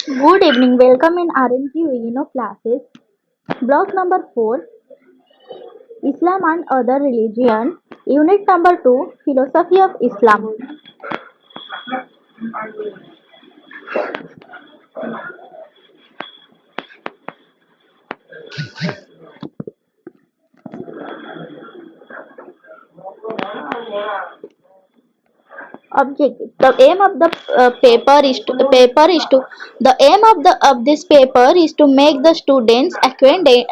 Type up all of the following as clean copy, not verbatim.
Good evening, welcome in RNQ classes. Block number 4, Islam and other religion. Unit number 2, Philosophy of Islam. Objective. The aim of the aim of this paper is to make the students acquainted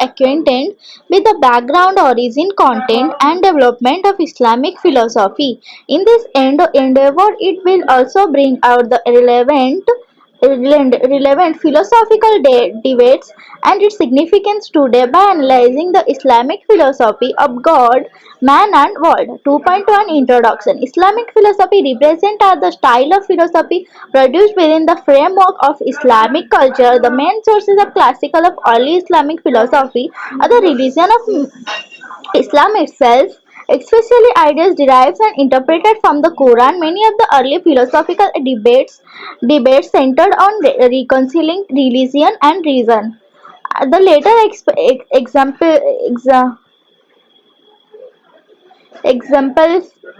with the background, origin, content, and development of Islamic philosophy. In this endeavor, it will also bring out the relevant philosophical debates and its significance today by analyzing the Islamic philosophy of God, man, and world. 2.1 Introduction. Islamic philosophy represents the style of philosophy produced within the framework of Islamic culture. The main sources of classical of early Islamic philosophy are the religion of Islam itself, especially ideas derived and interpreted from the Quran. Many of the early philosophical debates centered on reconciling religion and reason. The later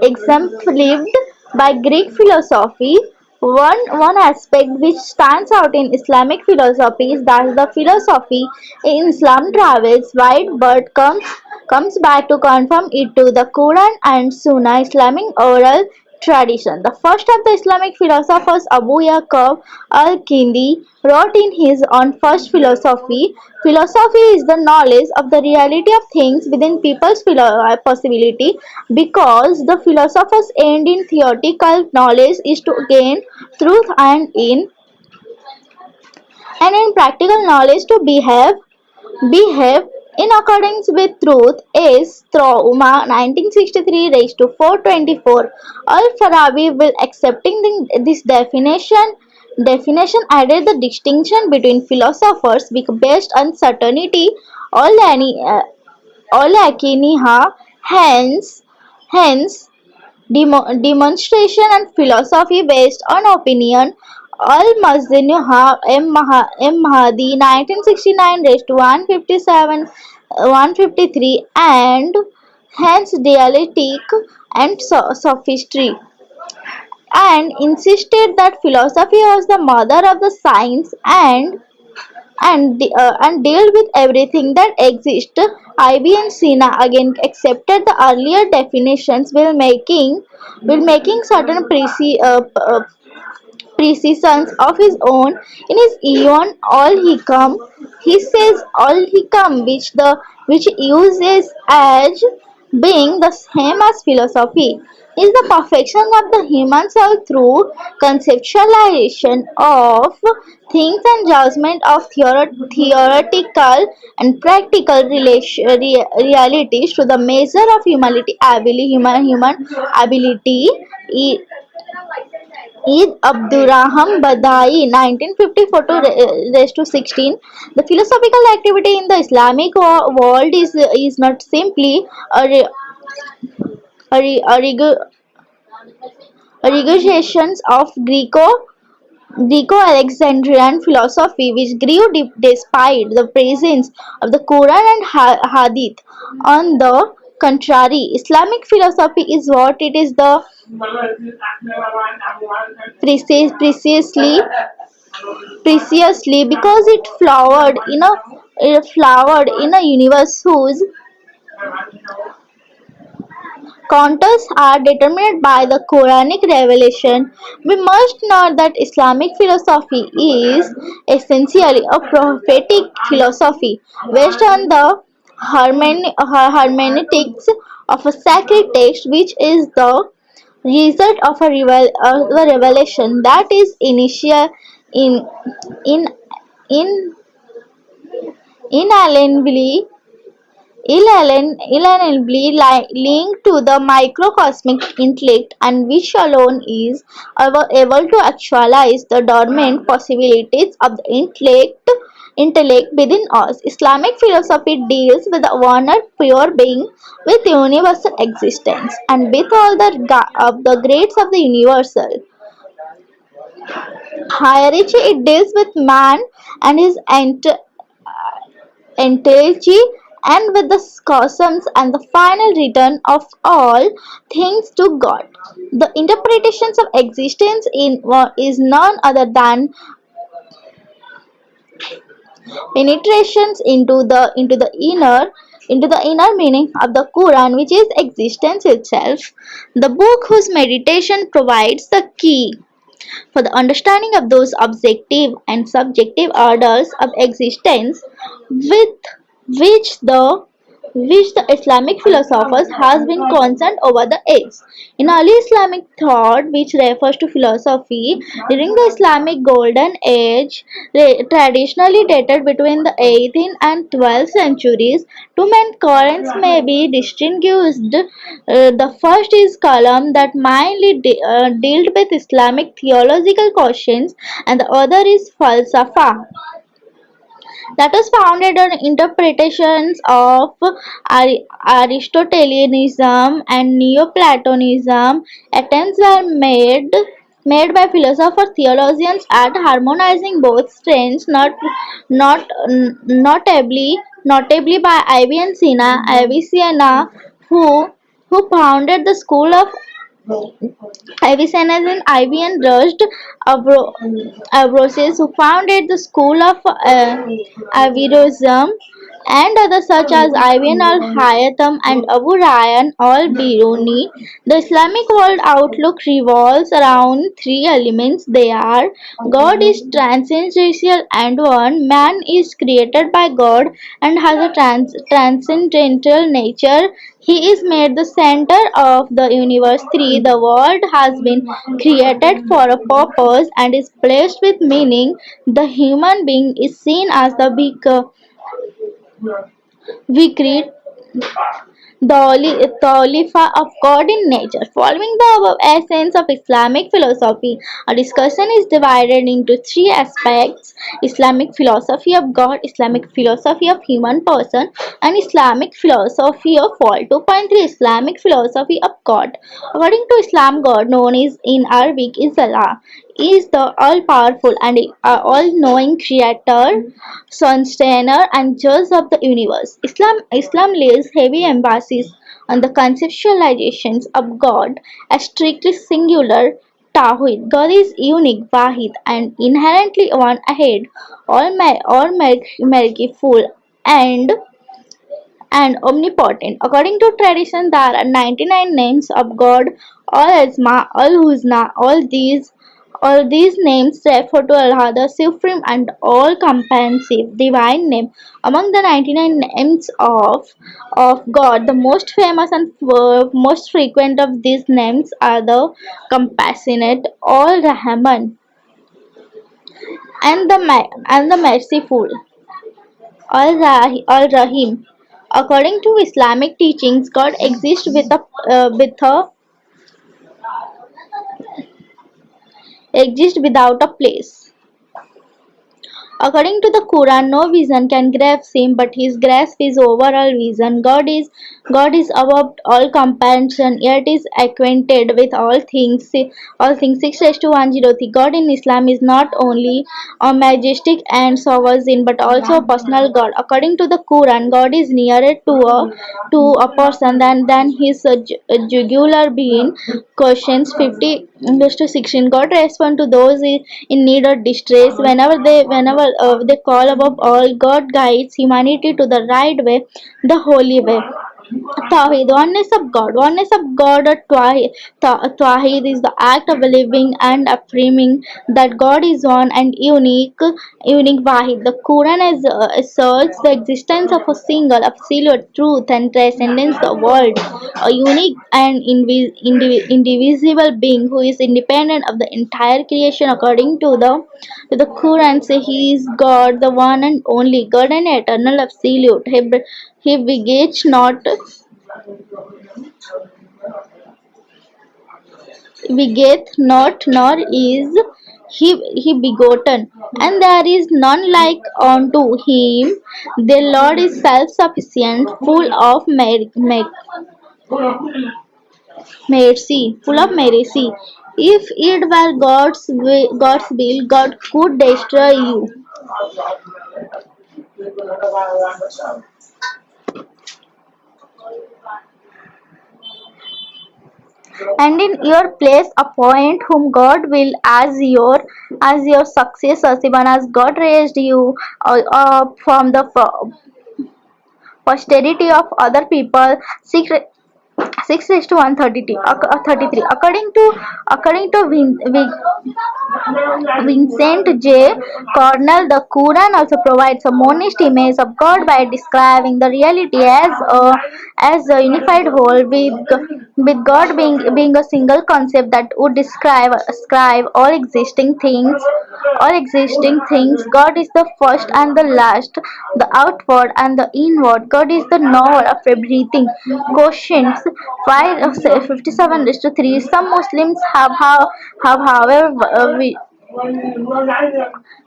exemplified by Greek philosophy. One aspect which stands out in Islamic philosophy is that the philosophy in Islam travels wide but comes back to confirm it to the Quran and Sunnah Islamic oral tradition. The first of the Islamic philosophers, Abu Yaqub al-Kindi, wrote in his on first philosophy. Philosophy is the knowledge of the reality of things within people's possibility, because the philosopher's end in theoretical knowledge is to gain truth, and in practical knowledge to behave in accordance with truth. Is through 1963 raised to 424. Al-Farabi will accepting this definition added the distinction between philosophers based on certainty, all akiniha, hence demonstration, and philosophy based on opinion. Al-Mazdinuha M. Mahdi 1969 raised to 157 153, and hence dialectic and sophistry, and insisted that philosophy was the mother of the science and dealt with everything that exists. Ibn Sina again accepted the earlier definitions while making certain precisions of his own. In his Eon Al Hikam, he says Al Hikam, which uses as being the same as philosophy, is the perfection of the human soul through conceptualization of things and judgment of theoretical and practical realities to the measure of human ability. Eid Abdurrahman Badai 1954 to raised to 16. The philosophical activity in the Islamic world is not simply a, re, a, regu- a regurgitation of Greco-Alexandrian philosophy, which grew despite the presence of the Quran and Hadith. On the contrary, Islamic philosophy is what it is the precisely because it flowered in a universe whose contours are determined by the Quranic revelation. We must note that Islamic philosophy is essentially a prophetic philosophy based on the hermeneutics of a sacred text, which is the result of a revelation that is initial in in in inalienably linked to the microcosmic intellect, and which alone is able to actualize the dormant possibilities of the intellect within us. Islamic philosophy deals with the one pure being, with universal existence, and with all of the grades of the universal hierarchy. It deals with man and his entity, and with the cosmos and the final return of all things to God. The interpretations of existence in is none other than penetrations into the inner meaning of the Quran, which is existence itself. The book whose meditation provides the key for the understanding of those objective and subjective orders of existence with which the which the Islamic philosophers has been concerned over the ages. In early Islamic thought, which refers to philosophy during the Islamic Golden Age, traditionally dated between the 8th and 12th centuries, two main currents may be distinguished. The first is Kalam, that mainly dealt with Islamic theological questions, and the other is Falsafa, that is founded on interpretations of Aristotelianism and Neoplatonism. Attempts were made by philosophers theologians at harmonizing both strains, notably by Avicenna, who founded the school of Avicenna and Ivan Rushed Abroses, who founded the school of Averroism, and others such as Ibn al-Haytham and Abu Rayyan al-Biruni. The Islamic world outlook revolves around three elements. They are: God is transcendental and one, man is created by God and has a transcendental nature, he is made the center of the universe. 3. The world has been created for a purpose and is blessed with meaning. The human being is seen as the victory, the Khalifa of God in nature. Following the above essence of Islamic philosophy, a discussion is divided into three aspects: Islamic philosophy of God, Islamic philosophy of human person, and Islamic philosophy of all. 2.3 Islamic philosophy of God. According to Islam, God, known as in Arabic is Allah, is the all-powerful and all-knowing creator, sustainer, and judge of the universe. Islam lays heavy emphasis on the conceptualizations of God as strictly singular Tawhid. God is unique, Wahid, and inherently one ahead, all merciful, and omnipotent. According to tradition, there are 99 names of God, all Asma, all Husna, all these names refer to Allah, the supreme and all-comprehensive divine name. Among the 99 names of God, the most famous and most frequent of these names are the compassionate, all Rahman, and the merciful, all Rahim. According to Islamic teachings, God exists exists without a place. According to the Quran, no vision can grasp him, but his grasp is overall vision. God is above all comparison, yet is acquainted with all things. All things. 6:103. God in Islam is not only a majestic and sovereign, but also a personal God. According to the Quran, God is nearer to a person than his jugular being. Questions 50:16. God responds to those in need or distress whenever they call above all. God guides humanity to the right way, the holy way. Tawhid, oneness of God. Oneness of God or Tawhid is the act of believing and affirming that God is one and unique Wahid. The Quran asserts the existence of a single, absolute truth and transcends the world. A unique and indivisible being who is independent of the entire creation according to the Quran say he is God, the one and only God and eternal absolute. He begets not nor is he begotten, and there is none like unto him. The Lord is self-sufficient, full of mercy. If it were God's will, God could destroy you. And in your place appoint whom God will as your successors, even as God raised you up from the posterity of other people. 6 is to 132 33 Vincent J. Cornell, the Quran also provides a monist image of God by describing the reality as a unified whole, with God being a single concept that would describe all existing things. God is the first and the last, the outward and the inward. God is the knower of everything. Questions 57 to 3. Some Muslims have however,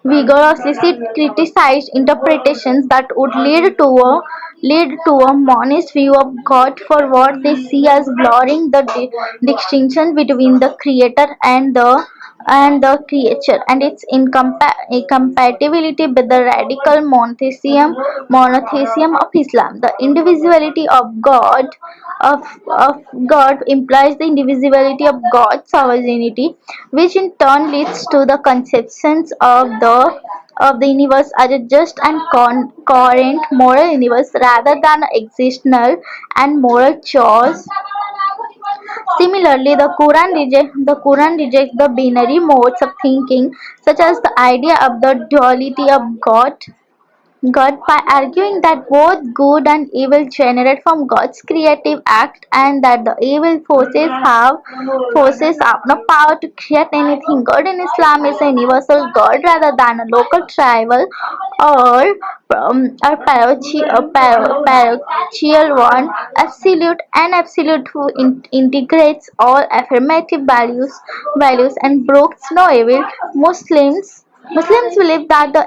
vigorously criticized interpretations that would lead to a monist view of God for what they see as blurring the distinction between the creator and the creature, and its incompatibility with the radical monotheism of Islam. The individuality of God implies the indivisibility of God's sovereignty, which in turn leads to the conceptions of the universe as a just and coherent moral universe rather than existential and moral chores. Similarly, the Quran rejects the binary modes of thinking, such as the idea of the duality of God by arguing that both good and evil generate from God's creative act, and that the evil forces have no power to create anything. God in Islam is a universal God rather than a local tribal or parochial one, absolute who integrates all affirmative values and brooks no evil. Muslims believe that the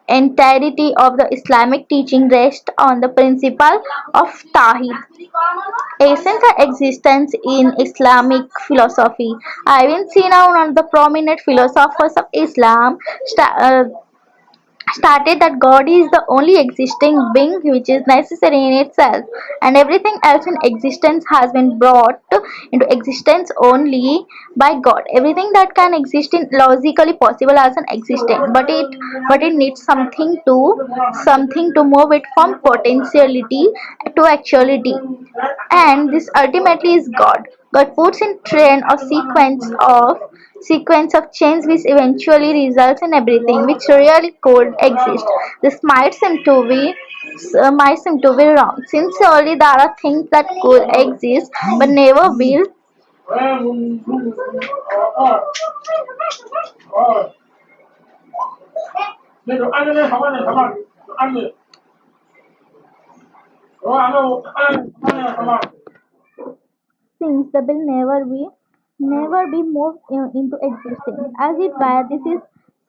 entirety of the Islamic teaching rests on the principle of Tawhid, a central existence in Islamic philosophy. Ibn Sina, one of the prominent philosophers of Islam, stated that God is the only existing being which is necessary in itself, and everything else in existence has been brought into existence only by God. Everything that can exist is logically possible as an existence, but it needs something to move it from potentiality to actuality, and this ultimately is God. God puts in train a sequence of chains which eventually results in everything which really could exist. This might seem to be wrong. Sincerely, there are things that could exist but never will. Things that will never be moved into existence. As it were, this is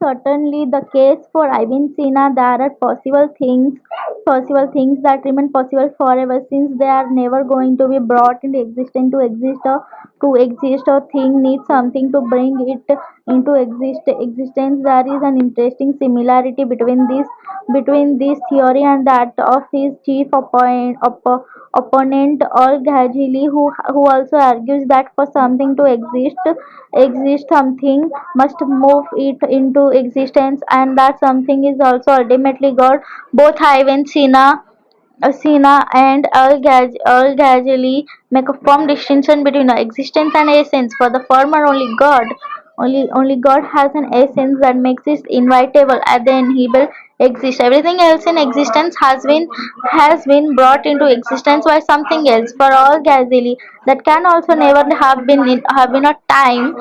certainly the case for Ibn Sina. There are possible things that remain possible forever, since they are never going to be brought into existence. To exist or thing needs something to bring it into existence. There is an interesting similarity between this theory and that of his chief opponent Al-Ghazali, who also argues that for something to exist, something must move it into existence, and that something is also ultimately God. Both Ibn Sina Sina and Earl gradually make a firm distinction between existence and essence. For the former, only God has an essence that makes it inevitable and then He will exist. Everything else in existence has been brought into existence by something else. For all Gazili, that can also never have been a time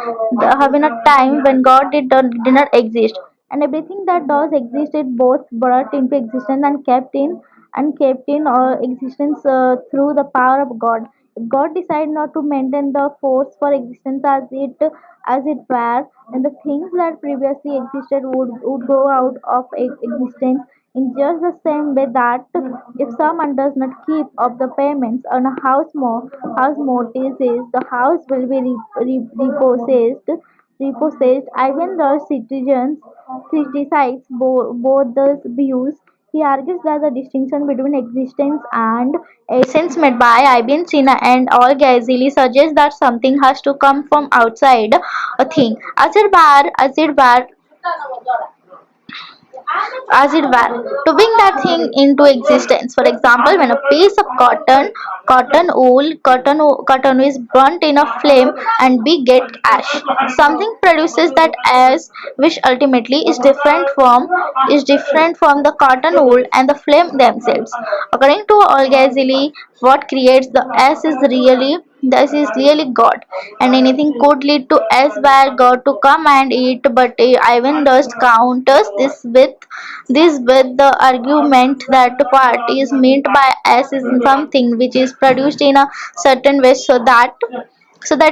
when God did not exist, and everything that does exist is both brought into existence and kept in existence through the power of God. If God decide not to maintain the force for existence as it were, then the things that previously existed would go out of existence in just the same way that if someone does not keep up the payments on a house mortgages, the house will be repossessed. Ivan Rush citizens criticizes both those views. He argues that the distinction between existence and essence made by Ibn Sina and Al-Ghazali suggests that something has to come from outside a thing, as it were, to bring that thing into existence. For example, when a piece of cotton is burnt in a flame and we get ash, something produces that ash, which ultimately is different from the cotton wool and the flame themselves. According to Al-Ghazali, what creates the ash is really God, and anything could lead to us where God to come and eat. But Ivan Dust counters this with the argument that part is meant by us is something which is produced in a certain way so that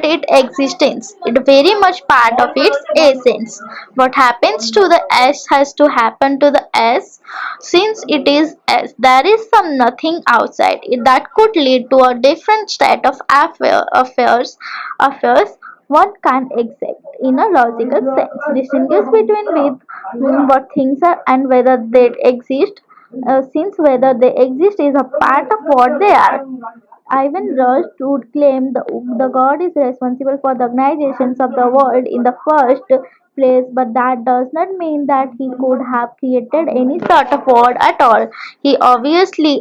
its existence it very much part of its essence. What happens to the s has to happen to the s, since it is s. There is some nothing outside it that could lead to a different state of affairs. One can accept in a logical sense distinguish between what things are and whether they exist, since whether they exist is a part of what they are. Ivan Rush would claim the god is responsible for the organizations of the world in the first place, but that does not mean that he could have created any sort of world at all. He obviously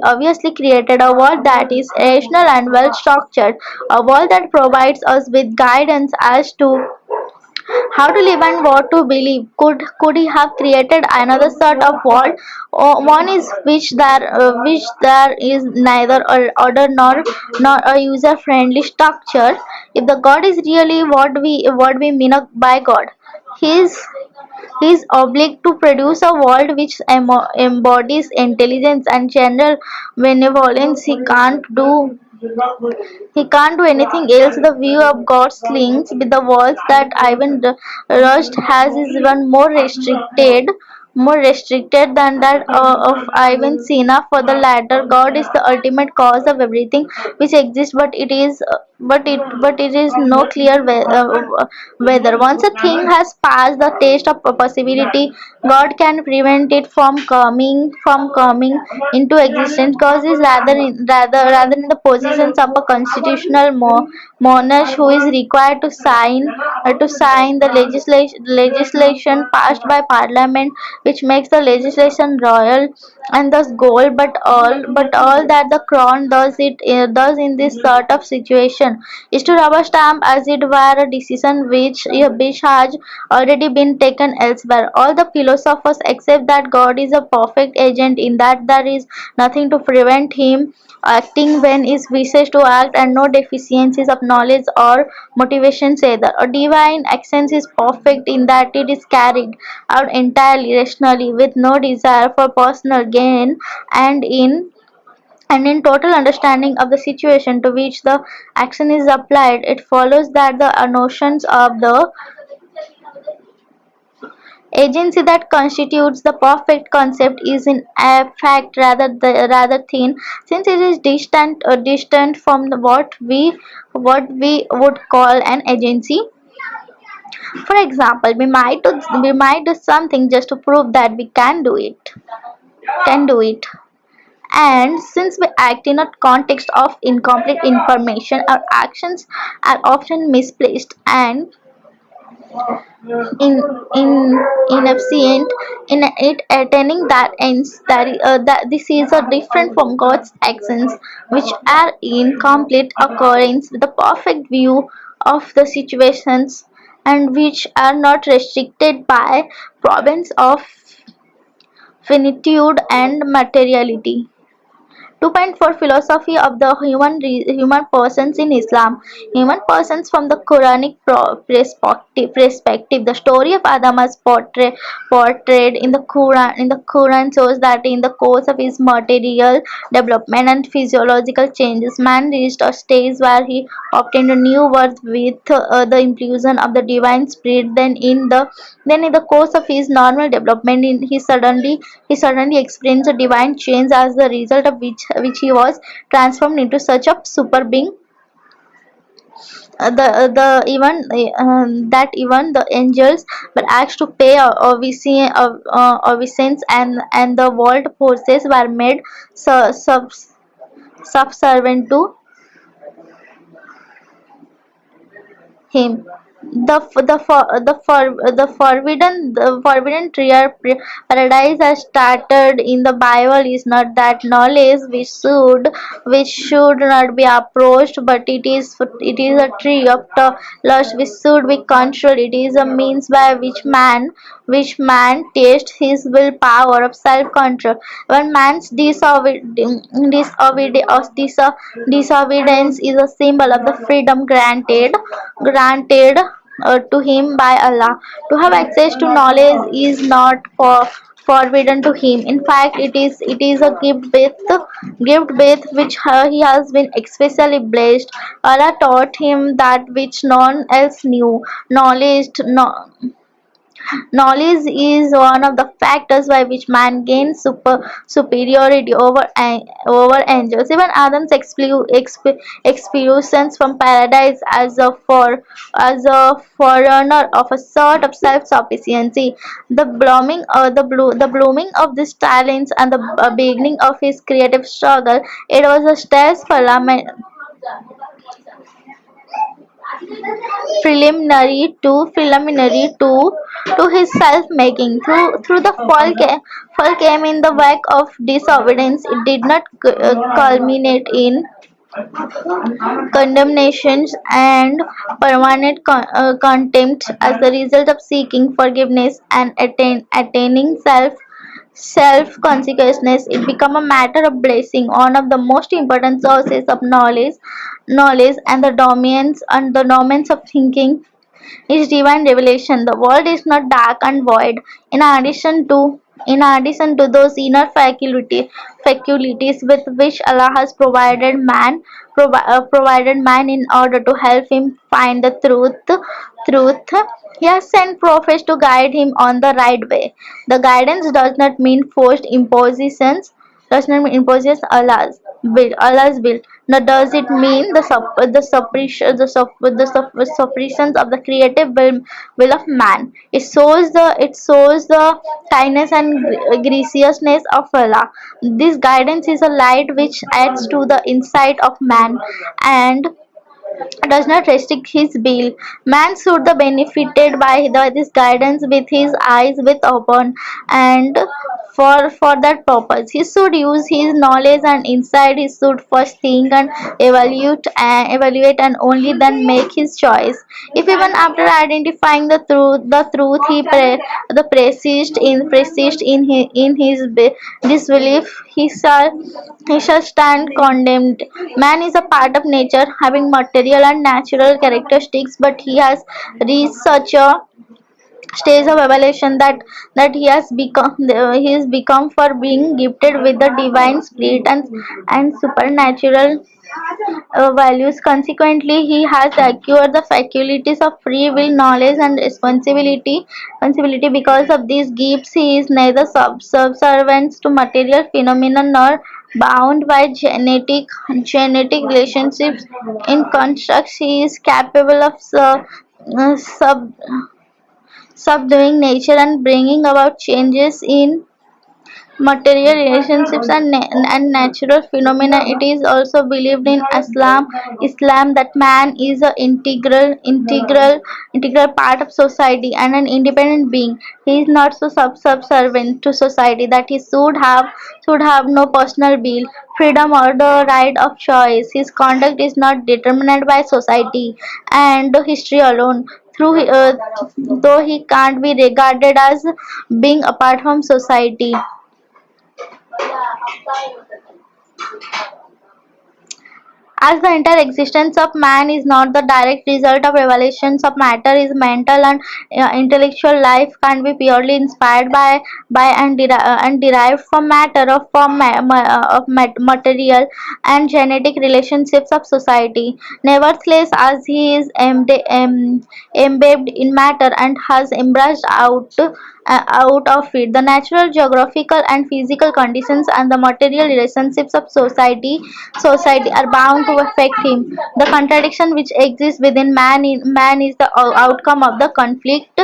created a world that is rational and well structured, a world that provides us with guidance as to how to live and what to believe. Could he have created another sort of world, or one is which there is neither order nor a user friendly structure? If the God is really what we mean by God, he is obliged to produce a world which embodies intelligence and general benevolence. He can't do anything else. The view of God's links with the worlds that Ivan Rust has is even more restricted than that of Ivan Sina. For the latter, God is the ultimate cause of everything which exists, but it is no clear whether once a thing has passed the test of possibility, God can prevent it from coming into existence. God is rather in the positions of a constitutional monarch who is required to sign the legislation passed by parliament, which makes the legislation royal and thus gold. But all that the crown does in this sort of situation is to rubber stamp, as it were, a decision which has already been taken elsewhere. All the philosophers accept that God is a perfect agent, in that there is nothing to prevent him acting when he wishes to act, and no deficiencies of knowledge or motivations either. A divine essence is perfect in that it is carried out entirely rationally, with no desire for personal gain, and in total understanding of the situation to which the action is applied. It follows that the notions of the agency that constitutes the perfect concept is in fact rather thin, since it is distant from what we would call an agency. For example, we might do something just to prove that we can do it. And since we act in a context of incomplete information, our actions are often misplaced, in in inefficient in it attaining that ends that this is a different from God's actions, which are in complete accordance with the perfect view of the situations, and which are not restricted by problems of finitude and materiality. 2.4 Philosophy of the human persons in Islam. Human persons from the Quranic perspective. The story of Adam is portrayed in the Quran shows that in the course of his material development and physiological changes, man reached a stage where he obtained a new birth with the infusion of the divine spirit. Then in the course of his normal development, he suddenly experienced a divine change, as the result of which he was transformed into such a super being, the even that even the angels were asked to pay obeisance, and the world forces were made subservient to him. The forbidden tree or paradise as started in the Bible is not that knowledge which should not be approached, but it is a tree of the lust which should be controlled. It is a means by which man tests his willpower of self-control. When man's disobedience is a symbol of the freedom granted to him by Allah. To have access to knowledge is not forbidden to him. In fact, it is a gift with which he has been especially blessed. Allah taught him that which none else knew. Knowledge is one of the factors by which man gains superiority over angels. Even Adam's expulsions from paradise as a forerunner of a sort of self-sufficiency. The blooming of these talents and the beginning of his creative struggle. It was a stage preliminary to his self-making. Through the fall came in the wake of disobedience. It did not culminate in condemnations and permanent contempt. As the result of seeking forgiveness and attaining self consciousness, it become a matter of blessing. One of the most important sources of knowledge and the domains of thinking is divine revelation. The world is not dark and void. In addition to those inner faculties with which Allah has provided man in order to help him find the truth, He has sent prophets to guide him on the right way. The guidance does not mean Allah's will, nor does it mean the suppressions of the creative will of man. It shows the kindness and graciousness of Allah. This guidance is a light which adds to the insight of man and does not restrict his will. Man should be benefited by this guidance with his eyes with open, and for that purpose he should use his knowledge and insight. He should first think and evaluate and only then make his choice. If even after identifying the truth the persist in his disbelief, he shall stand condemned. Man is a part of nature, having material and natural characteristics, but he has reached such a stage of evolution that he has become for being gifted with the divine spirit and supernatural values. Consequently, he has acquired the faculties of free will, knowledge, and responsibility. Because of these gifts, he is neither subservient to material phenomena nor bound by genetic relationships in constructs. He is capable of subduing nature and bringing about changes in material relationships and natural phenomena. It is also believed in Islam that man is an integral part of society and an independent being. He is not so subservient to society that he should have no personal will, freedom, or the right of choice. His conduct is not determined by society and history alone. Though he can't be regarded as being apart from society. As the entire existence of man is not the direct result of revelations of matter, his mental and intellectual life can be purely inspired and derived from matter or from material and genetic relationships of society. Nevertheless, as he is embedded in matter and has embraced out of it, the natural, geographical, and physical conditions and the material relationships of society are bound to affect him. The contradiction which exists within man is the outcome of the conflict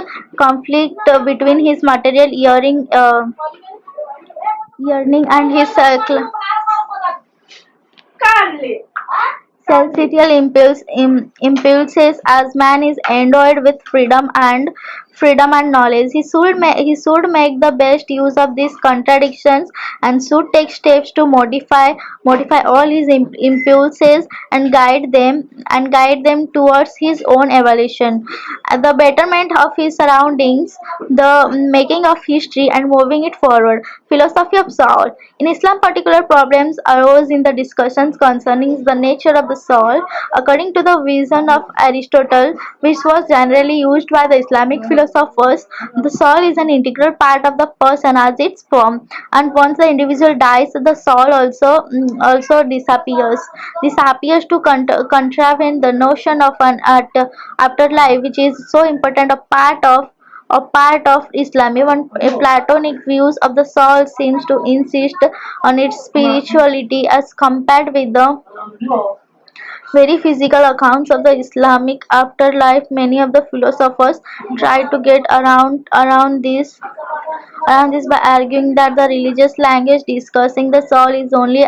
between his material yearning and his celestial impulses. As man is endowed with freedom and knowledge, he should make the best use of these contradictions and should take steps to modify all his impulses and guide them towards his own evolution, the betterment of his surroundings, the making of history, and moving it forward. Philosophy of soul. In Islam, particular problems arose in the discussions concerning the nature of the soul. According to the vision of Aristotle, which was generally used by the Islamic philosophers, the soul is an integral part of the person as its form, and once the individual dies, the soul also disappears to contravene the notion of an afterlife, which is so important a part of Islam. Even Platonic views of the soul seems to insist on its spirituality as compared with the very physical accounts of the Islamic afterlife. Many of the philosophers try to get around this by arguing that the religious language discussing the soul is only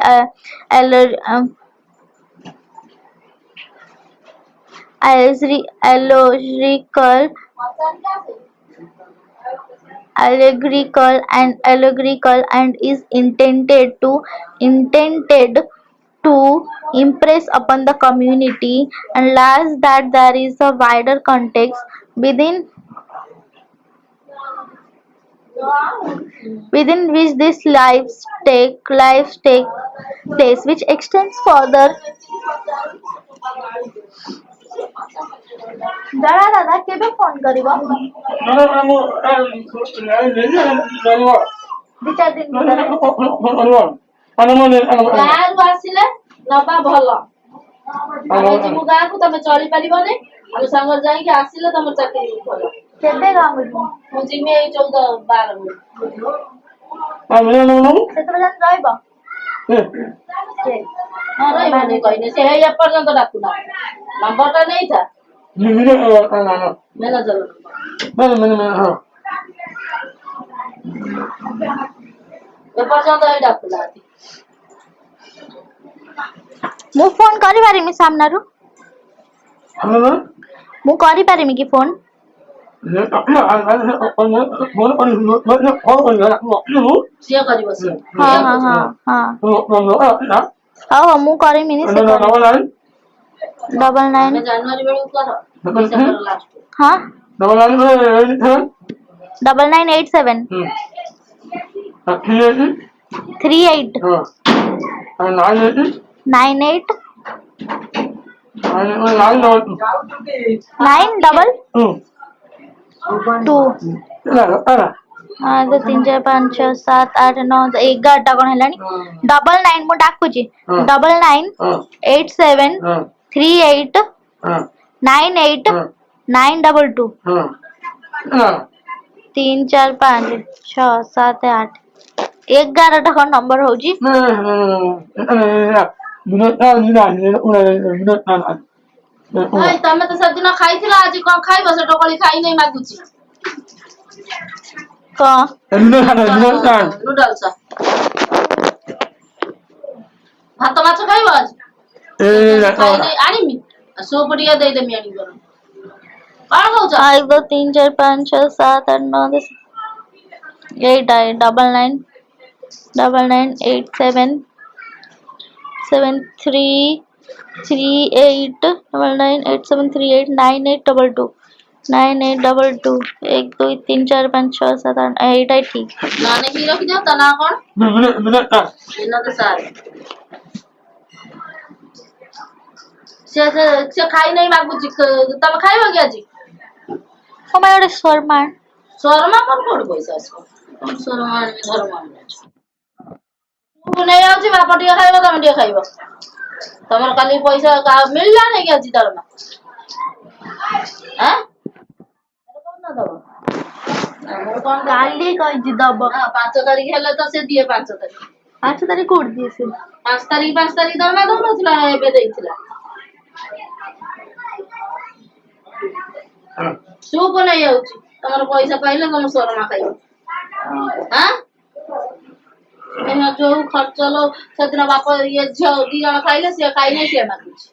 aller- um, allegorical allegorical and is intended to impress upon the community, and last that there is a wider context within which these lives take place, which extends further. दादा दादा केबे phone करिବ ଦି ଚାରି ଦିନ ଭିତରେ ଗାଁରୁ ଆସିଲେ ନବା ଭଲ ଆମେ ଯିବୁ ଗାଁକୁ ତମେ ଚଳିପାରିବନି ଆମେ ସାଙ୍ଗରେ ଯାଇକି ଆସିଲେ ତମର ଚାକିରି ଭଲ କେବେ ଗାଁକୁ ଯିବୁ ମୁଁ ଯିମି ଏଇ 14-12 ସେତେବେଳେ ଯାଏଁ ରହିବ ହଁ ରହିବନି କହିଲେ ସେ ହେଇ ଏପର୍ଯ୍ୟନ୍ତ ଡାକୁନା ନମ୍ବରଟା ନେଇଥା ମ୍ୟାନେଜର ଏପର୍ଯ୍ୟନ୍ତ ହେଇ ଡାକୁନାହାନ୍ତି ମୁଁ ଫୋନ କରିପାରିମି ସାମ୍ନାରୁ ମୁଁ କରିପାରିମି କି ଫୋନ ସିଏ କରିବ ସିଏ ହଁ ମୁଁ କରିମିନି ସେ $99 ଜାନୁଆରୀ ବେଳକୁ କର ଡିସେମ୍ବର ଲାଷ୍ଟ ହଁ 9987 38 98 922 3 4 5 6 7 8 9 11ଟା କଣ ହେଲାଣି 99 ମୁଁ ଡାକୁଛି 998738 98 922 3 4 5 6 7 8 11ଟା କଣ ନମ୍ବର ହଉଛି ତମେ ତ ସେଦିନ ଖାଇଥିଲ ଆଜି କଣ ଖାଇବ ସେ ଟୋକଳି ଖାଇ ନେଇ ମାଗୁଛି ନୁଡଲ୍ସ ଭାତ ମାଛ ଖାଇବ ଆଜି ଖାଇଲେ ଆଣିମି ସୁପ ଟିକେ ଦେଇଦେମି ଆଣିକି କଣ କହୁଛ 5 2 3 4 5 6 7 8 9 10 8 double 9 double 9 8 7 7 3 3 8 double 9 8 7 3 8 9 8 double 2 9 8 double 2 1 2 3 4 5 6 7 8 8 आई ठीक नाने की रख जाओ ता ना कौन बिना तो सारे से खाई नहीं मागुची तब खाइबो कि आजी oh my God Sharma Sharma पर कोड पैसा आसो शर्मा धर्मा तू नहीं आउची बाप टिया खाइबो तमे टिया खाइबो तमर काली पैसा का मिलला नहीं कि आजी दरमा हैं कौन ना दबो ଆମର କଣ କାଲି କହିଛି ଦବ 5 ତାରିଖ ହେଲେ ତ ସେ ଦିଏ 5 ତାରିଖ 5 ତାରିଖ କୋଉଠି ଦିଏ ସେ 5 ତାରିଖ ଦରମା ଦଉନଥିଲା ଏବେ ଦେଇଥିଲା ସୁପ ନେଇ ଯାଉଛି ତମର ପଇସା ପାଇଲେ ତମ ଶର୍ମା ଖାଇବ ଆଁ ଯୋଉ ଖର୍ଚ୍ଚ लो ସେଦିନ ବାପ ଇଏ ଝିଅ 2 ଜଣ ଖାଇଲେ ସିଏ ଖାଇଲେ ସିଏ ମାଗୁଛି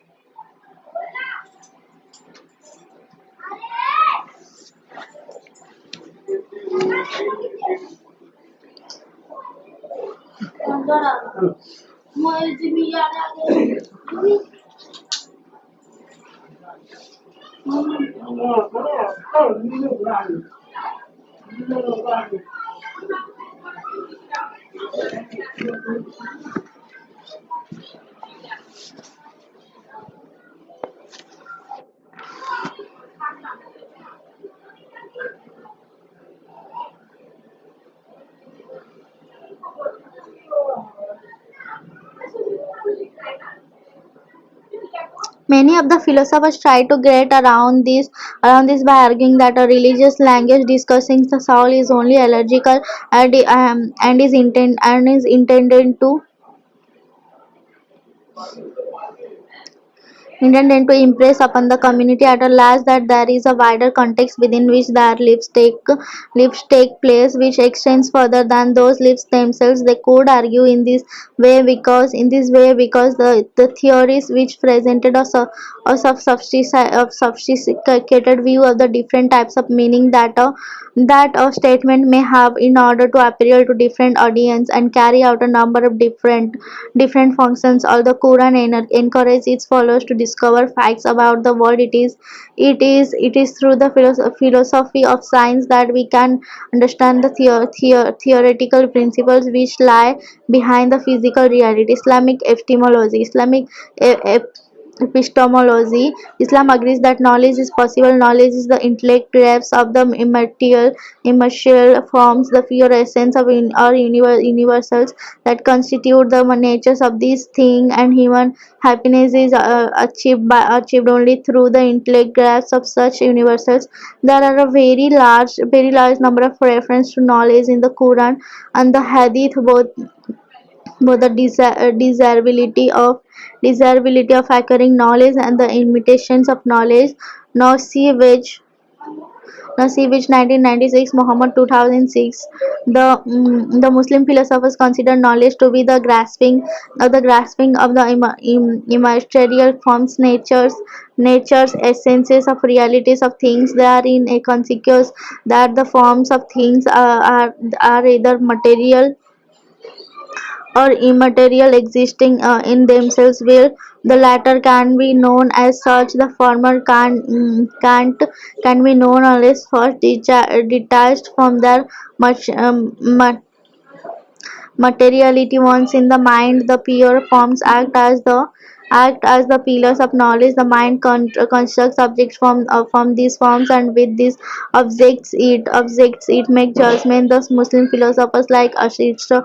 ମୁଁ ଏଇ ଯିବି ଇଆଡେ Many of the philosophers try to get around this by arguing that a religious language discussing the soul is only allergical and is intended to impress upon the community at large that there is a wider context within which their lives take place, which extends further than those lives themselves. They could argue in this way because the theories which presented a sophisticated view of the different types of meaning that a statement may have in order to appeal to different audience and carry out a number of different functions. Although Quran encourages its followers to discover facts about the world, it is through the philosophy of science that we can understand the theoretical principles which lie behind the physical reality. Epistemology. Islam agrees that knowledge is possible. Knowledge is the intellect grasp of the immaterial forms, the pure essence of or universals that constitute the natures of these things, and human happiness is achieved only through the intellect grasp of such universals. There are a very large number of references to knowledge in the Quran and the Hadith, both the desirability of acquiring knowledge and the imitations of knowledge. Now see which 1996, Muhammad 2006. The Muslim philosophers consider knowledge to be the grasping of the immaterial forms, nature's essences of realities of things. They are in a consequence that the forms of things are either material or immaterial, existing in themselves, where the latter can be known as such. The former can be known unless first detached from their much materiality. Once in the mind, the pure forms act as the pillars of knowledge. The mind constructs objects from these forms, and with these objects it makes judgment. Thus Muslim philosophers like Aristotle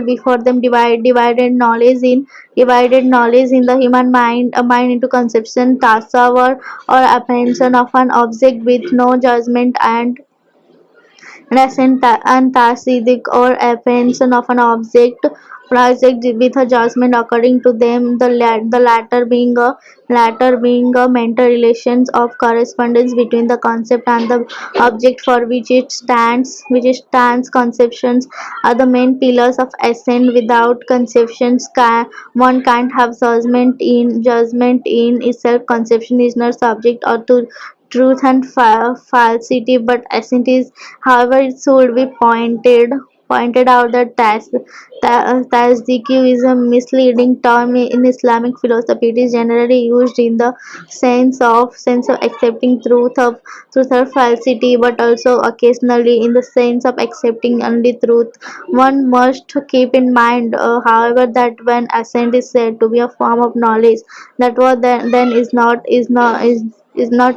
before them divided knowledge in the human mind into conception, tasawwur, or apprehension of an object with no judgment, and tasdiq, or apprehension of an object project with a judgment according to them, the latter being a mental relations of correspondence between the concept and the object for which it stands. Conceptions are the main pillars of assent. Without conceptions, one can't have judgment in itself. Conception is not subject or to truth and falsity, but assent is. However, it should be pointed out that tasdiq is a misleading term in Islamic philosophy. It is generally used in the sense of accepting truth or falsity, but also occasionally in the sense of accepting only truth. One must keep in mind, however, that when assent is said to be a form of knowledge, that what then is not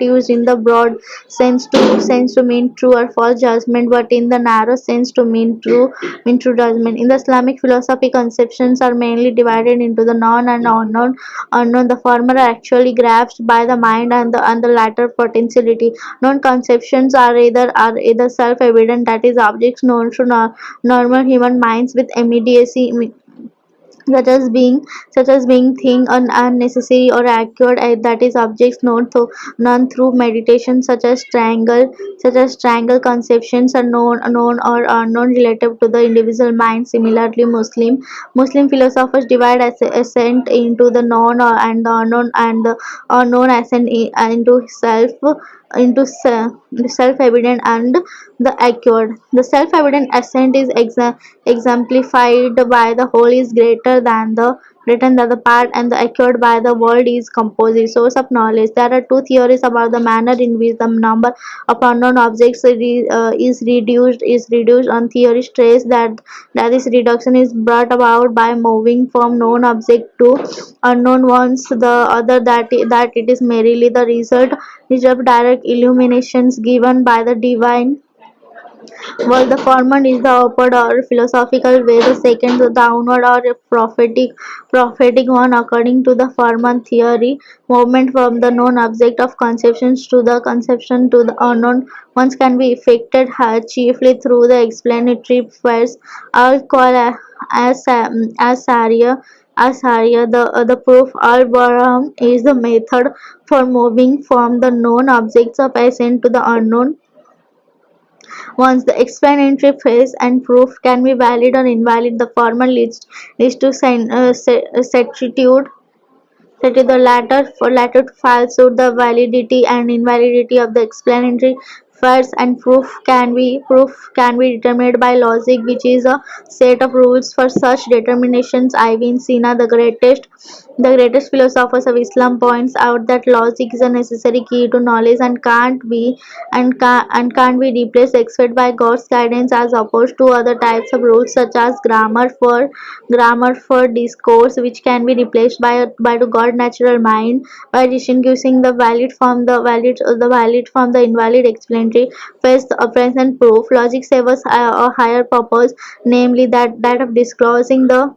used in the broad sense to mean true or false judgment, but in the narrow sense to mean true judgment. In the Islamic philosophy, conceptions are mainly divided into the known and unknown. The former are actually grasped by the mind, and the latter potentiality. Known conceptions are either self-evident, that is, objects known to normal human minds with immediacy, such as being thing unnecessary or accurate, that is objects known to none through meditation, such as triangle conceptions are known or unknown relative to the individual mind. Similarly, Muslim philosophers divide assent into the known and the unknown, and the unknown assent into self-evident and the acquired. The self-evident assent is exemplified by the whole is greater than the part, and the acquired by the world is composite source of knowledge. There are two theories about the manner in which the number of unknown objects is reduced. On theory stress that this reduction is brought about by moving from known object to unknown ones. The other that it is merely the result of direct illuminations given by the divine. While the former is the upward or philosophical way, the second the downward or prophetic one. According to the former theory, movement from the known object of conceptions to the conception to the unknown ones can be effected chiefly through the explanatory phase, all called as Sarya. The proof algorithm is the method for moving from the known objects of assent to the unknown. Once the explanatory phase and proof can be valid or invalid, the former leads to certitude. The latter to falsehood. The validity and invalidity of the explanatory phase and proof can be determined by logic, which is a set of rules for such determinations. Ibn Sina, the greatest philosophers of Islam, points out that logic is a necessary key to knowledge and can't be replaced except by God's guidance, as opposed to other types of rules such as grammar for discourse, which can be replaced by the God natural mind. By distinguishing the valid from the invalid explanatory phase, present proof, logic serves a higher purpose, namely that of disclosing the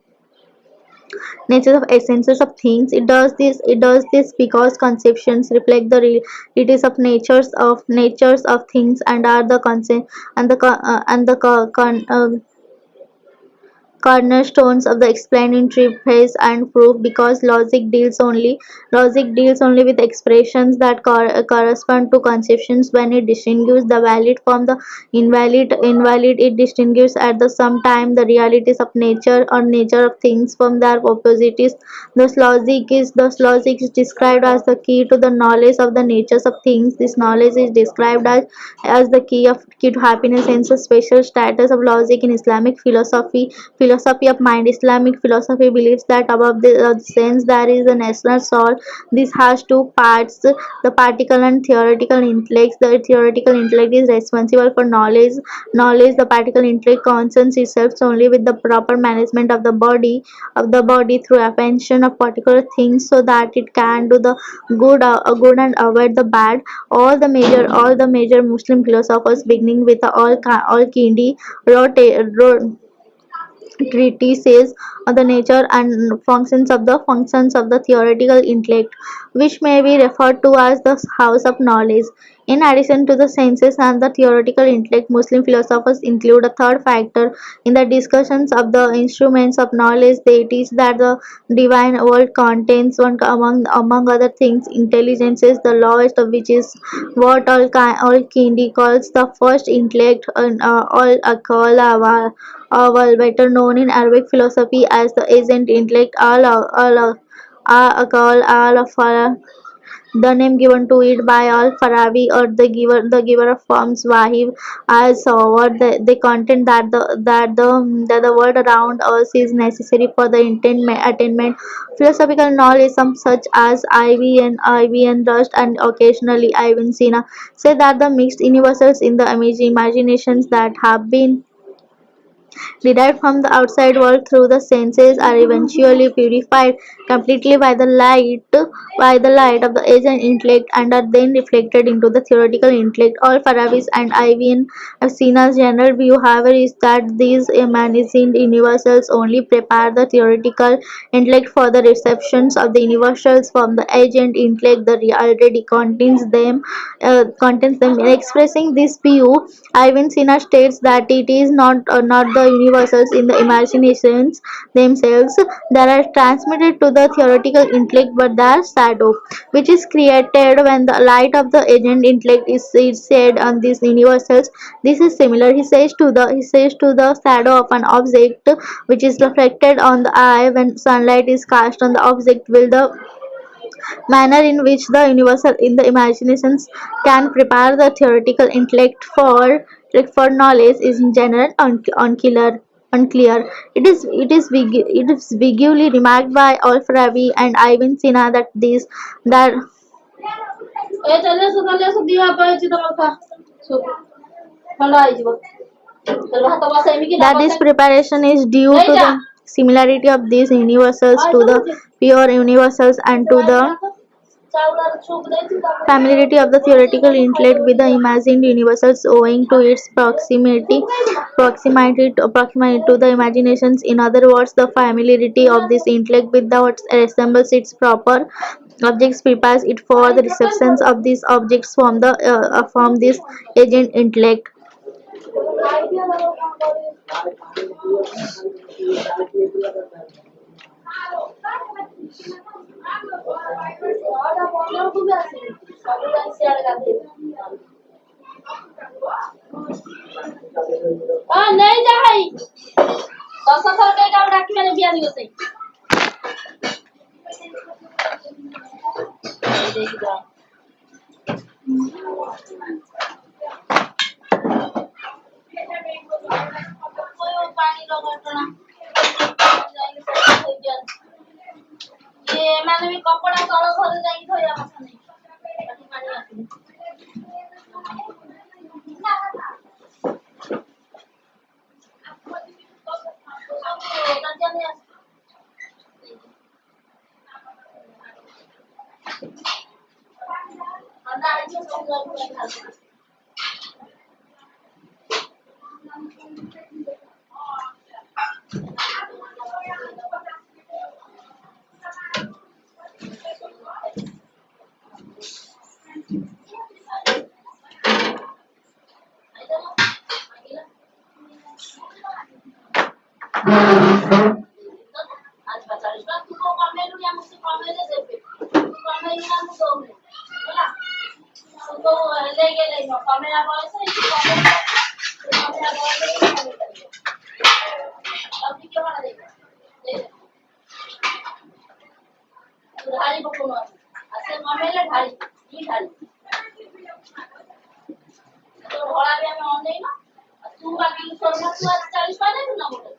nature of essences of things. It does this because conceptions reflect the realities of natures of things, and are the concept and the co- and the co- con, cornerstones of the explanatory phase and proof, because logic deals only with expressions that correspond to conceptions. When it distinguishes the valid from the invalid, it distinguishes at the same time the realities of nature of things from their opposites. Thus logic is described as the key to the knowledge of the natures of things. This knowledge is described as the key to happiness, hence a special status of logic in Islamic philosophy of mind. Islamic philosophy believes that above the sense there is a national soul. This has two parts: the practical and theoretical intellect. The theoretical intellect is responsible for knowledge. The practical intellect concerns itself only with the proper management of the body through apprehension of particular things, so that it can do the good and avoid the bad. All the major Muslim philosophers, beginning with Al-Kindi, wrote treatises on the nature and functions of the theoretical intellect, which may be referred to as the house of knowledge. In addition to the senses and the theoretical intellect, Muslim philosophers include a third factor in the discussions of the instruments of knowledge. They teach that the divine world contains one among other things intelligences, the lowest of which is what all Kindi calls the first intellect, and all call better known in Arabic philosophy as the agent intellect. All call all of the name given to it by Al-Farabi, or the giver of forms Wahib, as what they content that the world around us is necessary for the attainment. Philosophical knowledge, some such as Ibn Rust and occasionally Ibn Sina, say that the mixed universals in the imaginations that have been derived from the outside world through the senses are eventually purified completely by the light of the agent intellect and are then reflected into the theoretical intellect. All Farabi's and Ibn Sina's general view, however, is that these imagined universals only prepare the theoretical intellect for the receptions of the universals from the agent intellect that already contains them. In expressing this view, Ivan Sina states that it is not the universals in the imaginations themselves that are transmitted to the theoretical intellect, but their shadow, which is created when the light of the agent intellect is shed on these universals. This is similar, he says to the shadow of an object which is reflected on the eye when sunlight is cast on the object. Will the manner in which the universal in the imaginations can prepare the theoretical intellect for knowledge is in general unclear. It is vaguely remarked by Al-Farabi and Ibn Sina that ଏ ଚାଲି ଆସ ଦିହ ହାତ ହେଇଛି ତମର ଖା ସବୁ ଥଣ୍ଡା ହେଇଯିବ ତାହେଲେ ଭାତ ବସେଇମି କି ନା that this ବସେଇମି preparation is due to ନେଇଯା the similarity of these universals to the pure universals and to the ଚାଉଳର ଛୁପ ଦେଇଛି ତାପରେ familiarity of the theoretical intellect with the imagined universals owing to its proximity to the imaginations. In other words, the familiarity of this intellect with what resembles its proper objects prepares it for the receptions of these objects from this agent intellect. ନେଇ ଯା ଭାଇ 10 ଥର କେଇଟା ଡାକିମାନେ ବିହାରି ବସେଇ ଦେଇକି ଯା ପାଣିର ଘଟଣା ଏମାନେ ବି କପଡା ତଳ ଘରେ ଯାଇକି ଧୋଇବା କଥା ନାହିଁ ପାଣି ଆସିନି आज 40 तू कमेलु या मुझसे कमेले देबे तू कमेलु ना मु दौले होला तो ले गेले न कमेला बयस है कमेला बयस अब की बना दे ले तू ढाली पकोनो आसे कमेले ढाली ई ढाली तो भला भी हम ऑन नहीं ना तू बाकी सोना तू आज 40 पाने तू ना मोटे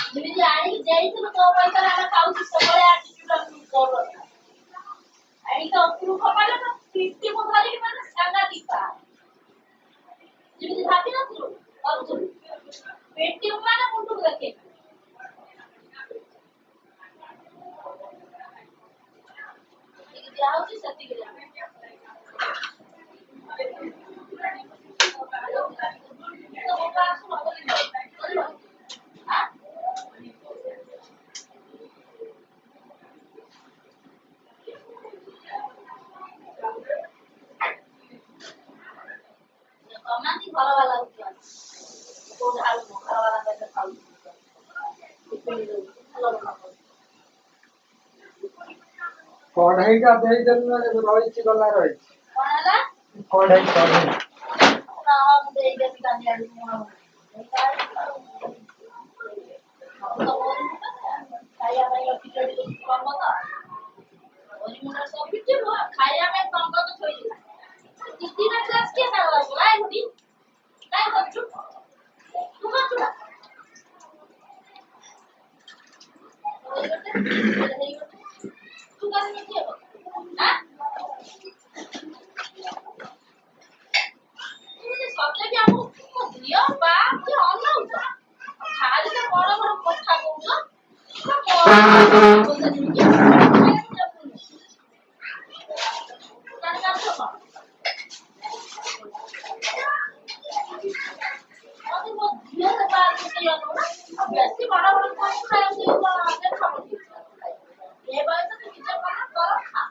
ଯେମିତି ଆଣିକି ଦେଇଥିଲୁ ତୋ ପଇସାରେ ଆମେ ଖାଉଛୁ ସବୁବେଳେ ଆଟିଟ୍ୟୁଡ ଆଣିକି ତ ଉପରୁ ଖପାଲେ ତ ପିଟି ମୁଁ ଧରିକି ମାନେ ସାଙ୍ଘାତିକ ଯେମିତି ଭାବି ନଥିଲୁ କରୁଥିଲୁ ପେଟି ମାନେ ମୁଣ୍ଡକୁ ଦେଖେ ଦିଆ ହଉଛି ସେତିକି କମାନ୍ତି ଘର ବାଲା କୋଉଠି ଆଳୁ ଘର ବାଲା କେତେ ଖାଉଛି କଢେଇଟା ଦେଇଦେଲୁ ରହିଛି ଗଲା ରହିଛି କଣ ହେଲା କଢେଇ ମୁଁ ଦେଇଦେବି କାଲି ଆଡକୁ ଖାଇବା ପାଇଁ ରଖିଛି କମ ତ ଖାଇବା ପାଇଁ ଟଙ୍କା ତ ଥୋଇଦେଲା ଦିଦିନା କ୍ଲାସ କିଏ ସାଙ୍ଗ ଆଇବୁଟି କାଇଁ କରୁଛୁ ତୁ କରୁଛୁ ନା ତୁ କାଲି କିଏ ଆଁ ସତେ ବି ଆମକୁ ଦିଅ ବା କି ଅନଉଛ ଖାଲି ତ ବଡ ବଡ କଥା କହୁଛ ବେଶୀ ବଡ ବଡ ଖାଇବାକୁ ଏ ବୟସ ତୁ ନିଜ କାମ କର ଖା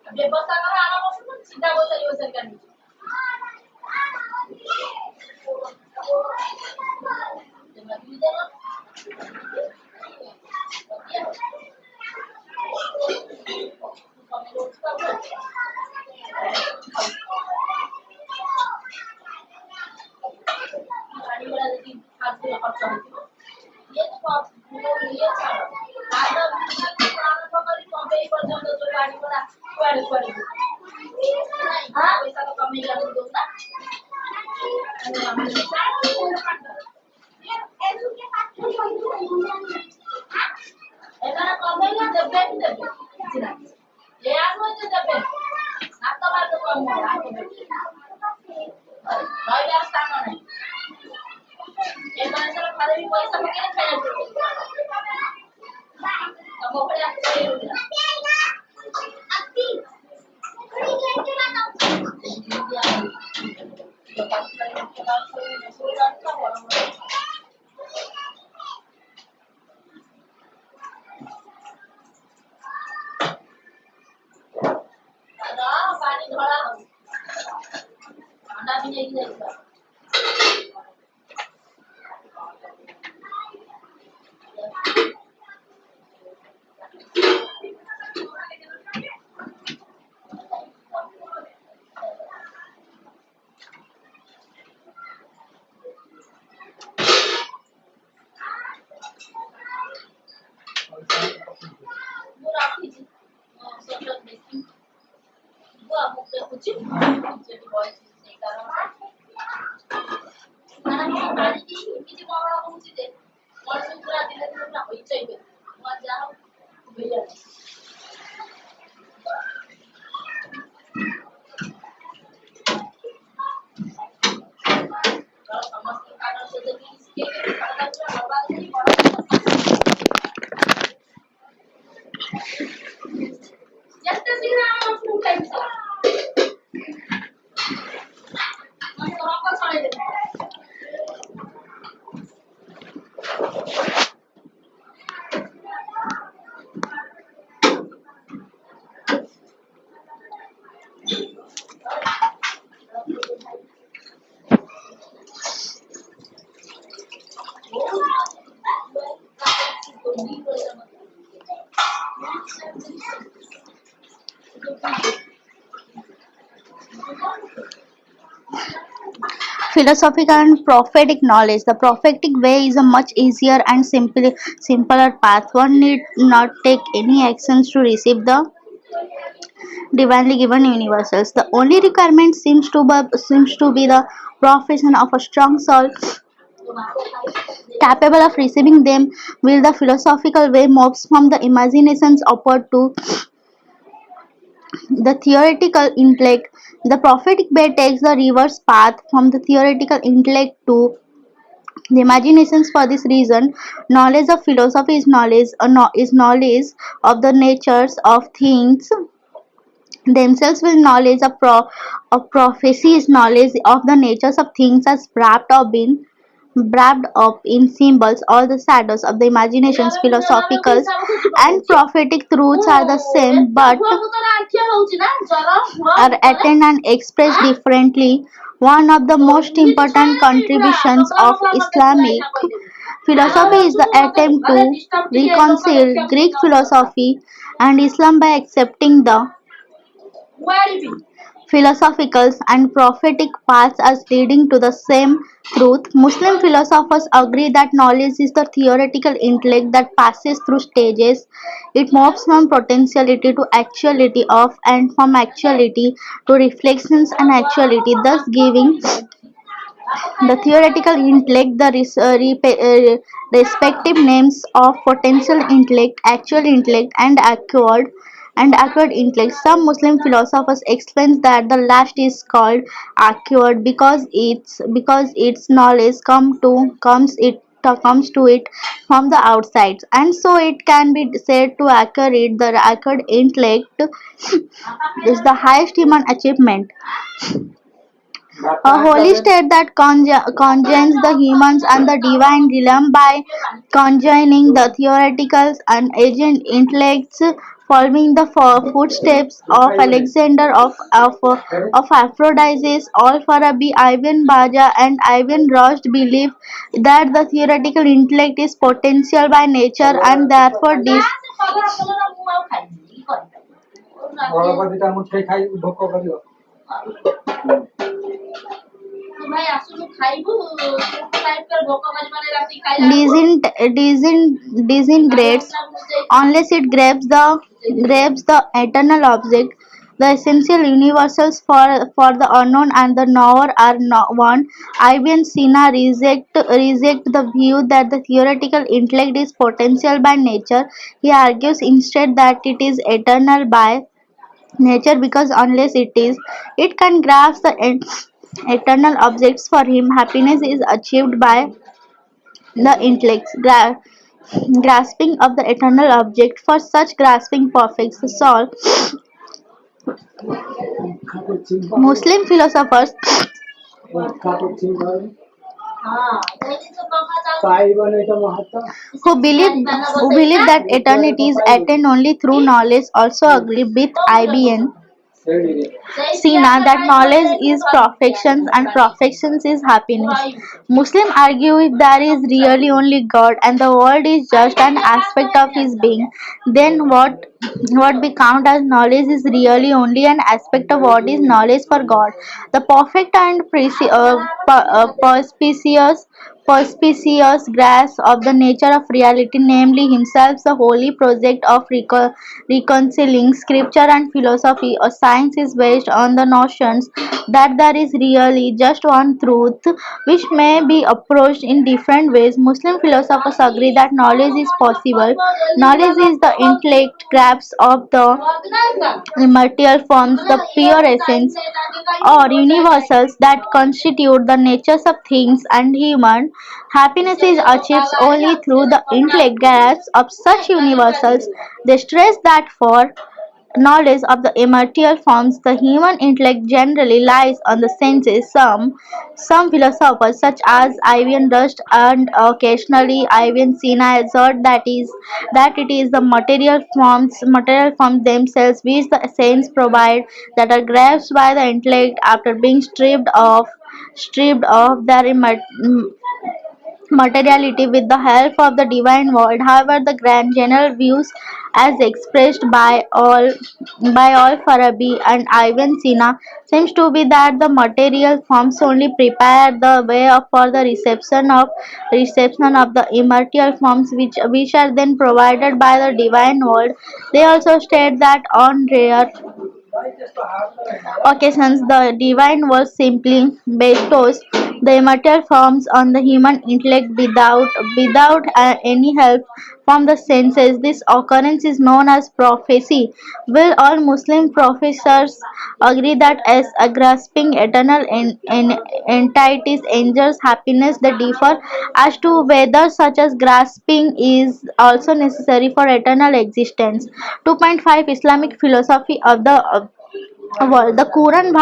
ବ୍ୟବସ୍ଥା କର ଆର ବର୍ଷକୁ ସିଧା ବସାଇ ବସାଇ କାଢିଛୁ ପଇସା ତ କମେଇ ଦଉନା ଏମାନେ କମେଇଲେ ଦେବେ ବି ଦେବେ କିଛି ନାହିଁ ଏ ଆମ ଦେବେ ହାତ ବାଟ ରହିବାର ସ୍ଥାନ ନାହିଁ ଏ ବୟସର ଘରେ ବି ପଇସା ପକେଇଲେ ଖାଇବାକୁ ତମ ଭଳିଆ ପାଣି ଧଳା ହଉ ଥଣ୍ଡା ବି ନେଇକି ଯାଇଥିବା ମୁଁ ରଖିଛି ଦେଖି ଆମକୁ ଦେଖୁଛି ସେଠି ବଇଛି ସେଇ କାରଣ କିଛି ମରଣ ହଉଛି ଯେ ମଣିଷ ପୁରା ଧୀରେ ଧୀରେ ପୁରା ହୋଇଚାଇବେ ଯାହା ହଉ ସମସ୍ତେ କାରଣ ସେ ଯେତେ ଶୀଘ୍ର ଆମ school time philosophical and prophetic knowledge. The prophetic way is a much easier and simpler path. One need not take any actions to receive the divinely given universals. The only requirement seems to be the profession of a strong soul capable of receiving them, while the philosophical way moves from the imaginations upward to the theoretical intellect. The prophetic way takes the reverse path from the theoretical intellect to the imaginations. For this reason, knowledge of philosophy is knowledge of the natures of things themselves, will knowledge of prophecy is knowledge of the natures of things as wrapped up in symbols or the shadows of the imaginations. Philosophical and prophetic truths are the same but are attained and expressed differently. One of the most important contributions of Islamic philosophy is the attempt to reconcile Greek philosophy and Islam by accepting the philosophical and prophetic paths as leading to the same truth. Muslim philosophers agree that knowledge is the theoretical intellect that passes through stages. It moves from potentiality to actuality of and from actuality to reflections and actuality, thus giving the theoretical intellect the respective names of potential intellect, actual intellect, and acquired intellect. Some Muslim philosophers explain that the last is called acquired because its knowledge comes to it from the outside, and so it can be said to acquire it. The acquired intellect is the highest human achievement, a holy state that conjoins the humans and the divine realm by conjoining the theoretical and agent intellects. Following the footsteps of Alexander of Aphrodite, Al-Farabi, Ibn Baja, and Ibn Rushd believe that the theoretical intellect is potential by nature and therefore ଗଣପତିଟା ମୁଠେଇ ଖାଇ ଭୋକ କରିବ। disintegrates unless it grabs the eternal object. The essential universals for the unknown and the knower are not one. Ibn Sina reject the view that the theoretical intellect is potential by nature. He argues instead that it is eternal by nature because unless it can grasp the eternal objects. For him, happiness is achieved by the intellect grasping of the eternal object. For such grasping perfects the soul. ଖାତେ ଚିମ୍ବା Muslim philosophers ଖାତେ ଚିମ୍ବା ପାଇବନି ତମ ହାତ who believe that eternity is attained only through knowledge also agree with Ibn ସେଇଡିରେ Sina that knowledge is perfection and perfection is happiness. Muslims argue if there is really only God and the world is just an aspect of his being, then what we count as knowledge is really only an aspect of what is knowledge for God. The perfect and perspicuous grasp of the nature of reality, namely himself, the holy project of reconciling scripture and philosophy or science, is based on the notions that there is really just one truth which may be approached in different ways. Muslim philosophers agree that knowledge is possible. Knowledge is the intellect grasp of the immaterial forms, the pure essence or universals that constitute the natures of things, and human happiness is achieved only through the intellect grasp of such universals. They stress that for knowledge of the immaterial forms, the human intellect generally lies on the senses. Some philosophers, such as Ibn Rushd and occasionally Ibn Sina, assert that it is the material forms themselves which the sense provide that are grasped by the intellect after being stripped of their materiality with the help of the divine word. However, the grand general views as expressed by all Farabi and Ivan Sina seems to be that the material forms only prepare the way for the reception of the immortal forms which are then provided by the divine word. They also state that on rare occasions, the divine word simply bestows the immortal forms on the human intellect without any help from the senses. This occurrence is known as prophecy. Will all Muslim professors agree that as a grasping eternal entities, angels, happiness, they differ as to whether such as grasping is also necessary for eternal existence. 2.5 Islamic philosophy of the world. The Quran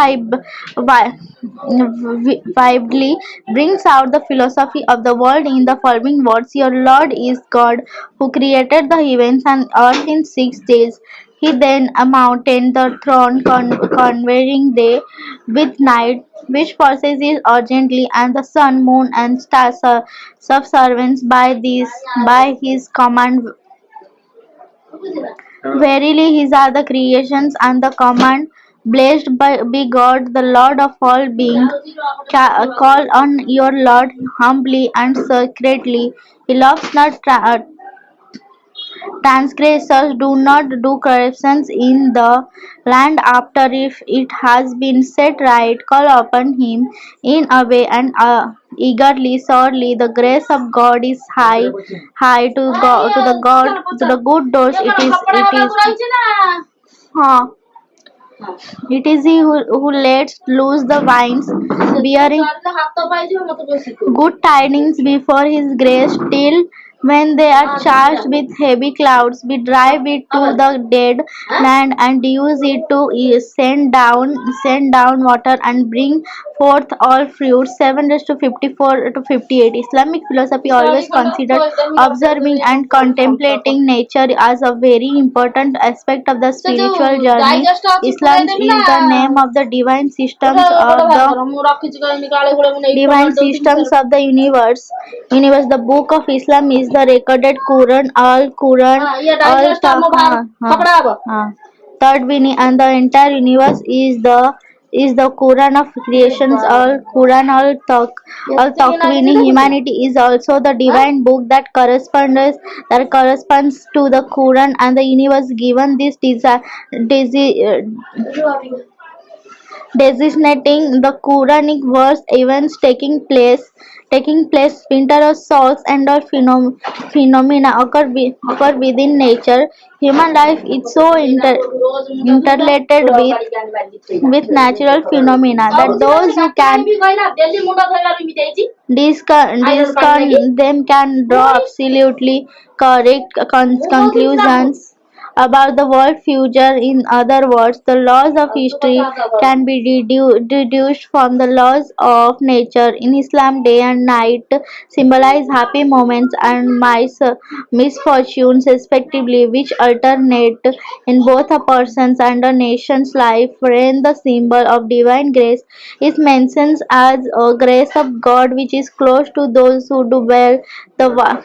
vividly brings out the philosophy of the world in the following words: Your Lord is God who created the heavens and earth in 6 days. He then mounted the throne, converting day with night, which possesses urgently, and the sun, moon, and stars subservience by his command. Verily, his are the creations and the command. Blessed be God, the Lord of all being. Call on your Lord humbly and secretly. He loves not transgressors. Do not do corruptions in the land after if it has been set right. Call upon him in a way and eagerly. Sorely, the grace of God is high to the good doors. Huh. It is he who lets loose the vines, bearing good tidings before his grace, till when they are charged with heavy clouds, we drive it to the dead land and use it to send down water and bring forth all fruits. 7 to 54 to 58. Islamic philosophy always considered observing and contemplating nature as a very important aspect of the spiritual journey. Islam is the name of the divine systems of the universe. The book of Islam is the recorded Quran, third meaning, and the entire universe is the Quran of creations, all Quran, all Takwini. Humanity is also the divine book that corresponds to the Quran and the universe. Given this designating the Quranic verse events taking place winter of souls and all phenomena occur within nature. Human life is so interrelated with natural phenomena that those who can discern them can draw absolutely correct conclusions about the world future. In other words, the laws of history can be deduced from the laws of nature. In Islam, day and night symbolize happy moments and misfortunes respectively, which alternate in both a person's and a nation's life. When the symbol of divine grace is mentioned as a grace of God which is close to those who do well, the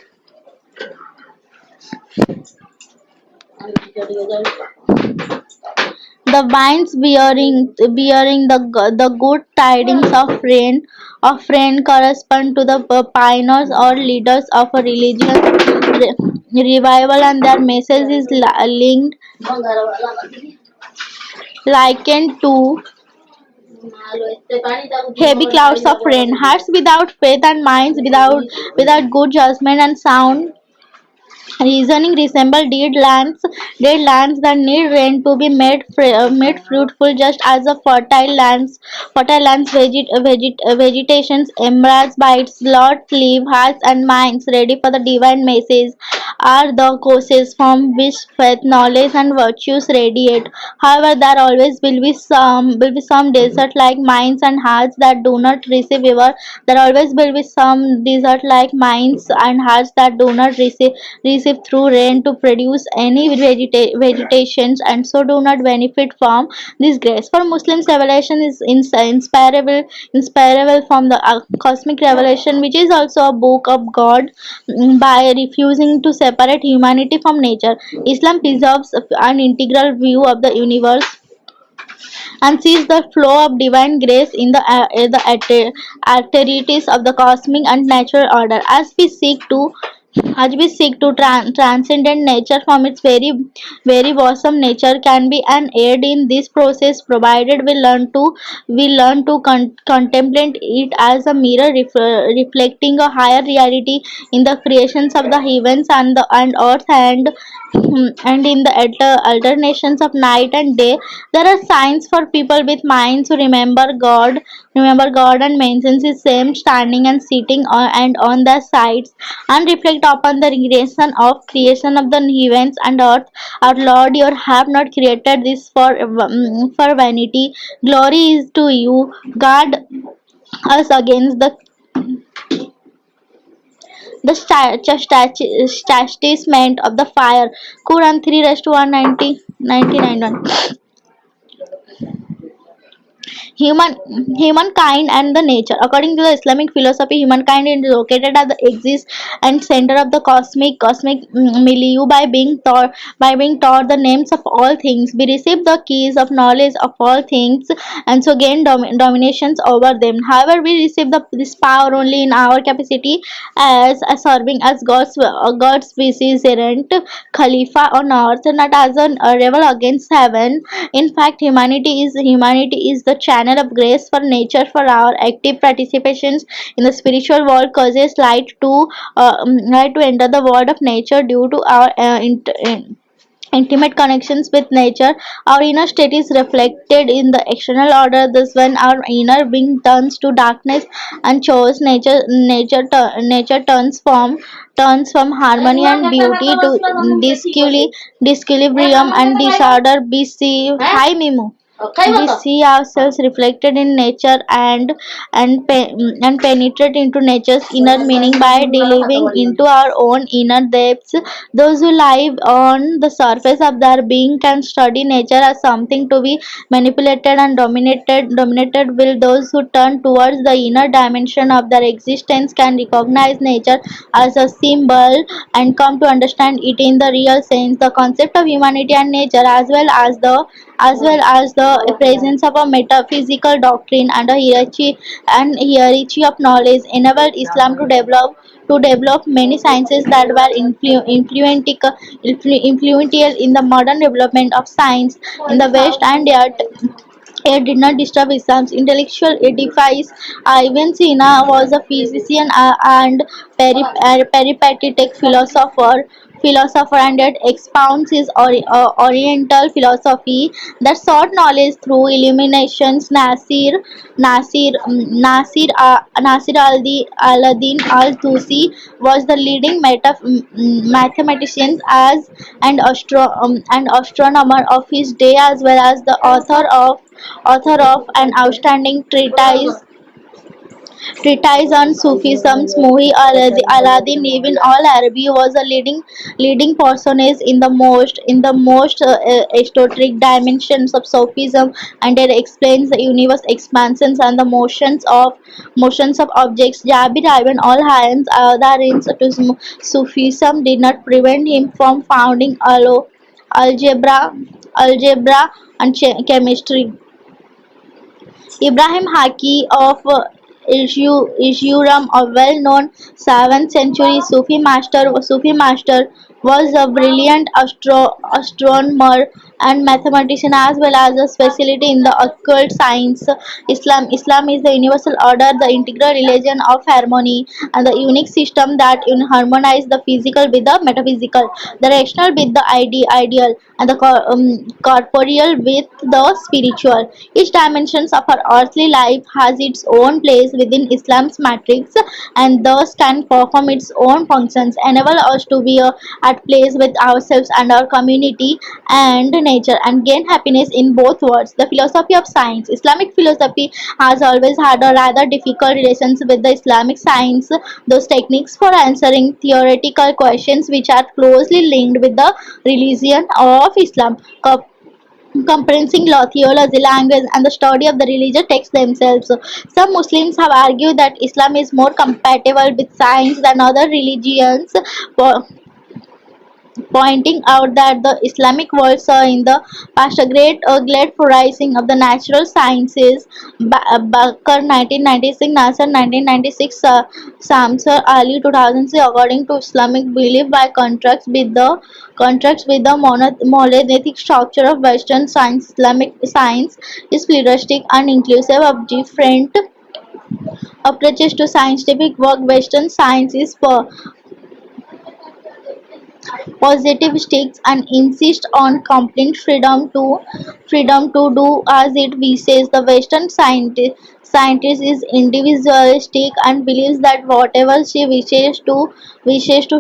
the vines bearing the good tidings of rain correspond to the pioneers or leaders of a religious revival, and their message is likened to heavy clouds of rain. Hearts without faith and minds without good judgment and sound reasoning resemble dead lands that need rain to be made fruitful, just as the fertile lands vegetations emerges by its lot, leaf, hearts, and minds, ready for the divine message, are the causes from which faith, knowledge, and virtues radiate. However, there always will be some desert-like minds and hearts that do not receive ever. There always will be some desert-like minds and hearts that do not receive receive through rain to produce any vegetations, and so do not benefit from this grace. For Muslims, revelation is inspirable from the cosmic revelation, which is also a book of God. By refusing to separate humanity from nature, Islam preserves an integral view of the universe and sees the flow of divine grace in the activities of the cosmic and natural order. As we seek to transcend nature from its very bosom, nature can be an aid in this process, provided we learn to contemplate it as a mirror reflecting a higher reality in the creations of the heavens and earth, and in the alternations of night and day. There are signs for people with minds who remember God and maintain His same standing and sitting on their sides, and reflect upon the creation of the heavens and earth. Our Lord, you have not created this for vanity. Glory is to you. Guard us against the chastisement of the fire. Quran 3:199. Human Humankind and the nature. According to the Islamic philosophy, humankind is located at the axis and center of the cosmic milieu. By being taught the names of all things, we receive the keys of knowledge of all things, and so gain dominations over them. However, we receive this power only in our capacity as serving as God's vicegerent Khalifa on earth, not as a rebel against heaven. In fact, humanity is the channel of grace for nature. For our active participations in the spiritual world causes light to enter the world of nature due to our intimate connections with nature. Our inner state is reflected in the external order. Thus, when our inner being turns to darkness and chose nature turns from harmony and beauty to disequilibrium and disorder. We see hi Mimu. We see ourselves reflected in nature and penetrate into nature's inner meaning by delving into our own inner depths. Those who live on the surface of their being can study nature as something to be manipulated and dominated, while those who turn towards the inner dimension of their existence can recognize nature as a symbol and come to understand it in the real sense. The concept of humanity and nature, as well as the presence of a metaphysical doctrine and a hierarchy of knowledge, enabled Islam to develop many sciences that were influential in the modern development of science in the West, and yet it did not disturb Islam's intellectual edifice. Ibn Sina was a physician and peripatetic philosopher, and yet expounds his Oriental philosophy that sought knowledge through illuminations. Nasir al-Din al-Tusi was the leading mathematician and astronomer of his day, as well as the author of an outstanding treatise on Sufism. Muhi Aladdin Ibn al-Arabi was a leading personage in the most esoteric dimensions of Sufism, and it explains the universe expansions and the motions of objects. Jabir ibn al-Hayyan's adherence to Sufism did not prevent him from founding algebra, and chemistry. Ibrahim Haki of Ishuram, a well-known 7th century Sufi master, was a brilliant astronomer and mathematician, as well as a specialty in the occult science. Islam is the universal order, the integral religion of harmony, and the unique system that harmonizes the physical with the metaphysical, the rational with the ideal, and the corporeal with the spiritual. Each dimension of our earthly life has its own place within Islam's matrix, and thus can perform its own functions, enable us to be at place with ourselves and our community and nature and gain happiness in both worlds. The philosophy of science. Islamic philosophy has always had a rather difficult relationship with the Islamic science, those techniques for answering theoretical questions which are closely linked with the religion of Islam. Comprising law, theology, language, and the study of the religious texts themselves. Some Muslims have argued that Islam is more compatible with science than other religions, po- pointing out that the Islamic world saw in the past a great rising of the natural sciences. Bakr 1996, Nasser 1996, Samsur Ali 2006. According to Islamic belief, by contracts with the monolithic structure of Western science, Islamic science is pluralistic and inclusive of different approaches to scientific work. Western science is positive stakes and insist on complete freedom to do as it wishes. The Western scientist is individualistic and believes that whatever she wishes to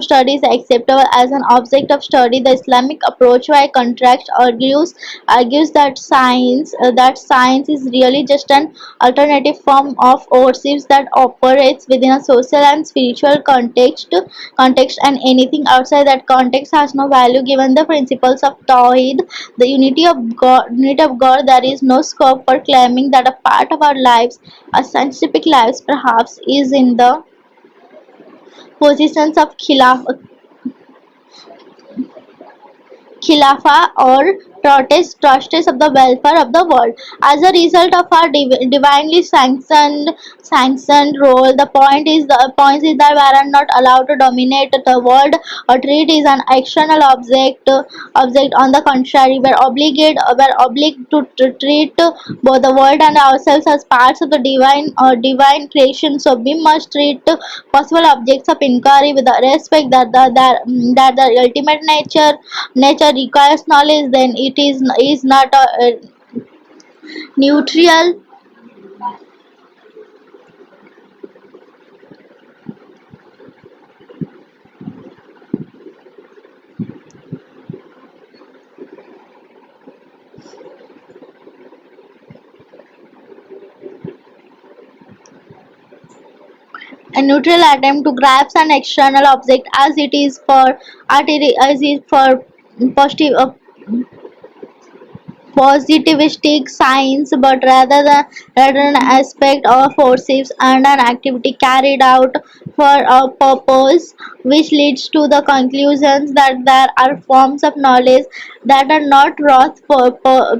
study is acceptable as an object of study. The Islamic approach, by contrast, argues that science is really just an alternative form of worship that operates within a social and spiritual context, and anything outside that context has no value. Given the principles of Tawhid, the unity of God, there is no scope for claiming that a part of our lives, our scientific lives perhaps, is in the positions of Khilafah or trustees of the welfare of the world. As a result of our divinely sanctioned role, the point is that we are not allowed to dominate the world or treat it as an external object. On the contrary, we're obliged to treat both the world and ourselves as parts of the divine creation. So we must treat possible objects of inquiry with the respect that the ultimate nature requires knowledge. Then it is not a neutral attempt to grasp an external object as it is for positive positivistic science, but rather an aspect of forces and an activity carried out for a purpose, which leads to the conclusions that there are forms of knowledge that are not worth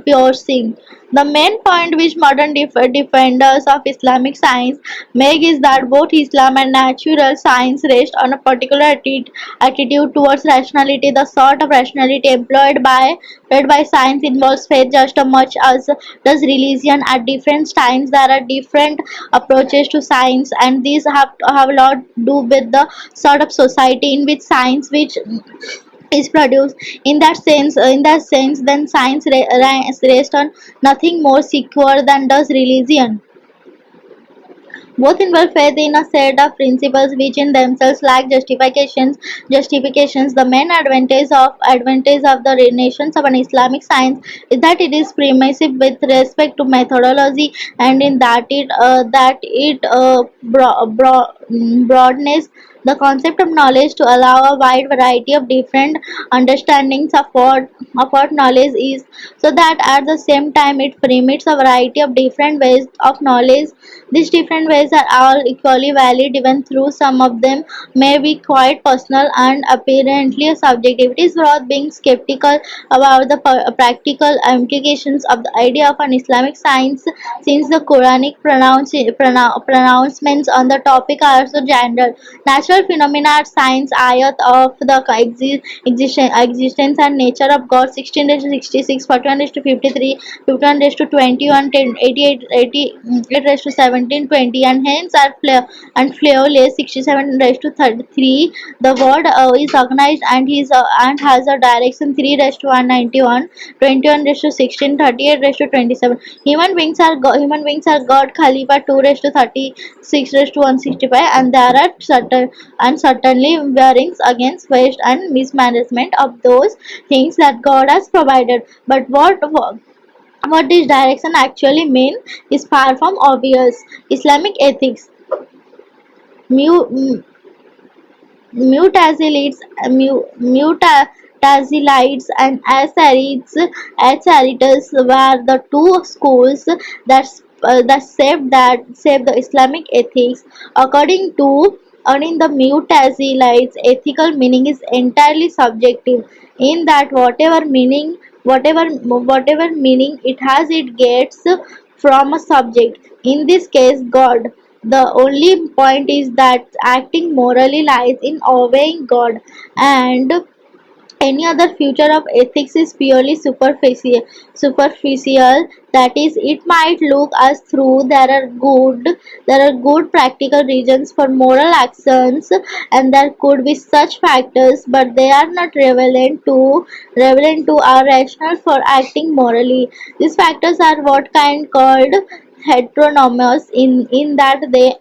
pursuing. The main point which modern defenders of Islamic science make is that both Islam and natural science rest on a particular attitude towards rationality. The sort of rationality employed by science involves faith just as much as does religion. At different times, there are different approaches to science, and these have a lot to do with the sort of society in which science which is produced. In that sense, then science rests on nothing more secure than does religion. Both involve faith in a set of principles which in themselves lack justifications. The main advantage of the nations of an Islamic science is that it is permissive with respect to methodology, and in that it broadens the concept of knowledge to allow a wide variety of different understandings of what knowledge is, so that at the same time it permits a variety of different ways of knowledge. These different ways are all equally valid, even though some of them may be quite personal and apparently subjective. It is worth being skeptical about the practical implications of the idea of an Islamic science, since the Quranic pronouncements on the topic are so general. Natural phenomena are science ayat of the existence and nature of God 16 to 66, 41 to 53, 51 to 21, 10, 88, 88 to 17, 20, and hence are flawless 67 to 33. The word is organized and has a direction 3 to 191, 21 to 16, 38 to 27. Human beings are God Khalifa 2 to 36 to 165, and there are certain and certainly warnings against waste and mismanagement of those things that God has provided. But what this direction actually mean is far from obvious. Islamic ethics, mu, Mutazilites, Mutazilites and Ash'arites were the two schools that shaped the Islamic ethics. According to according the Mutazilites, ethical meaning is entirely subjective. In that whatever meaning it has, it gets from a subject. In this case, God. The only point is that acting morally lies in obeying God, and any other future of ethics is purely superficial. That is, it might look us through. There are good practical reasons for moral actions, and there could be such factors, but they are not relevant to our rationale for acting morally. These factors are what kind called heteronomous in that they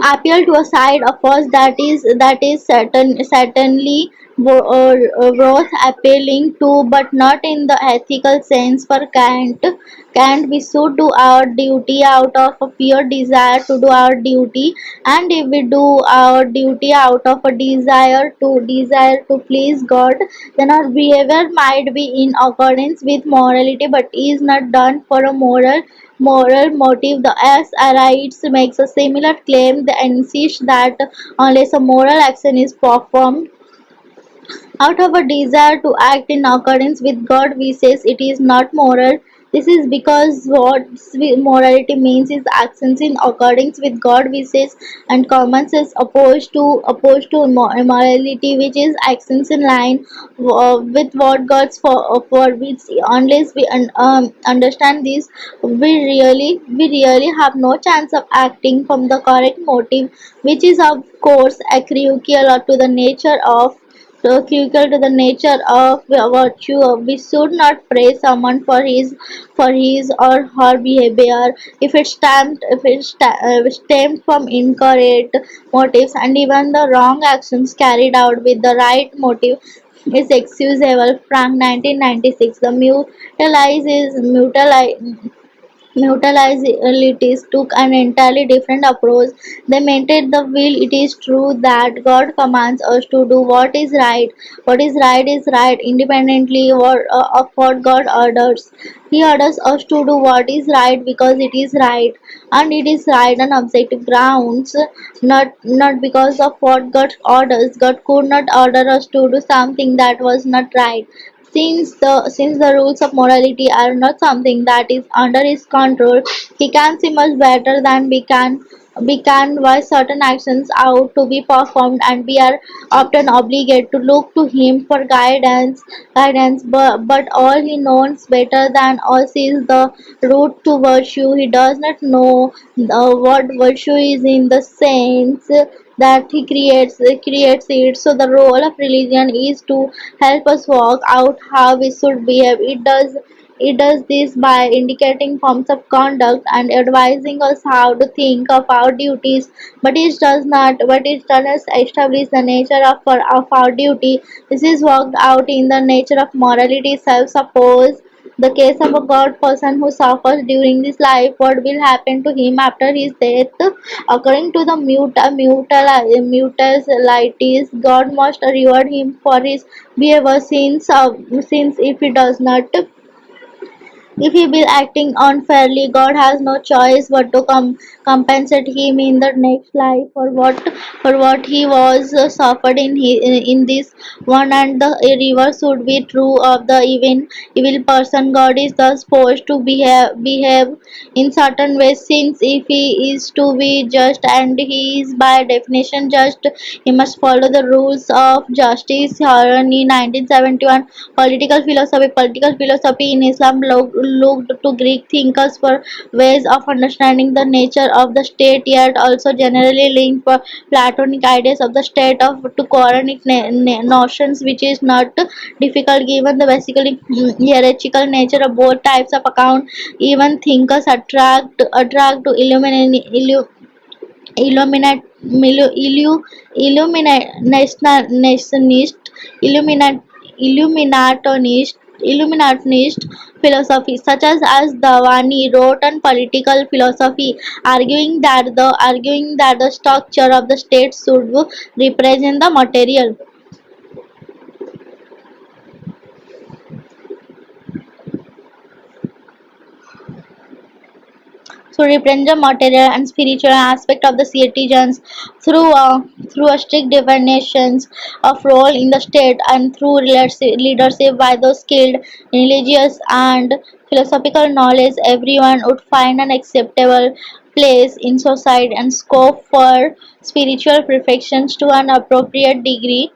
appeal to a side of us that is certainly worth appealing to, but not in the ethical sense. For Kant, we should do our duty out of a pure desire to do our duty, and if we do our duty out of a desire to please God, then our behavior might be in accordance with morality, but is not done for a moral motive. The Ash'arites makes a similar claim. They insist that unless a moral action is performed out of a desire to act in accordance with God wishes, it is not moral. This is because what morality means is actions in accordance with God wishes, and common sense opposed to immorality, which is actions in line with what God's forbids. Unless we understand this, we really have no chance of acting from the correct motive, which is of course critical to the nature of virtue. We should not praise someone for his or her behavior if it stemmed from incorrect motives, and even the wrong actions carried out with the right motive is excusable. Frank 1996. The Mutualists took an entirely different approach. They maintained the will. It is true that God commands us to do what is right. What is right independently of what God orders. He orders us to do what is right because it is right, and it is right on objective grounds, not because of what God orders. God could not order us to do something that was not right. Since the rules of morality are not something that is under his control, he can see much better than we can why certain actions out to be performed, and we are often obligated to look to him for guidance. But all he knows better than us is the route to virtue. He does not know what virtue is in the sense that he creates it. So the role of religion is to help us work out how we should behave. It does this by indicating forms of conduct and advising us how to think of our duties, but it does not establish the nature of our duty. This is worked out in the nature of morality itself. Suppose the case of a God person who suffers during this life, what will happen to him after his death? According to the Mutazilites, God must reward him for his behavior, since if he be acting unfairly, God has no choice but to compensate him in the next life for what he was suffered in this one, and the reverse would be true of the evil person. God is thus forced to behave in certain ways, since if he is to be just, and he is by definition just, he must follow the rules of justice. Harani 1971. Political philosophy in Islam looked to Greek thinkers for ways of understanding the nature of the state, yet also generally linked for Platonic ideas of the state of to Quranic notions, which is not difficult given the basically hierarchical nature of both types of account. Even thinkers attract to illuminate illuminate nationalist illuminate illuminatonist illuminationist philosophy such as Davani wrote on political philosophy, arguing that the structure of the state should represent the material. So represent the material and spiritual aspect of the citizens through a strict definitions of role in the state and through leadership by those skilled in religious and philosophical knowledge. Everyone would find an acceptable place in society and scope for spiritual perfections to an appropriate degree.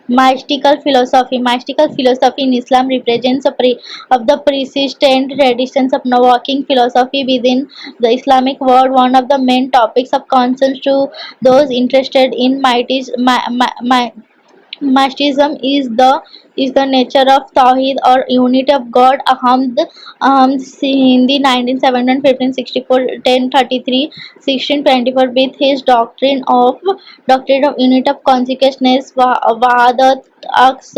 Mystical philosophy in Islam represents of the persistent traditions of walking philosophy within the Islamic world. One of the main topics of concern to those interested in Mashism is the nature of Tawhid or unity of God. Ahmad Hindi 1971 1564 1033 1624 with his doctrine of unity of consciousness Wahadat Aqs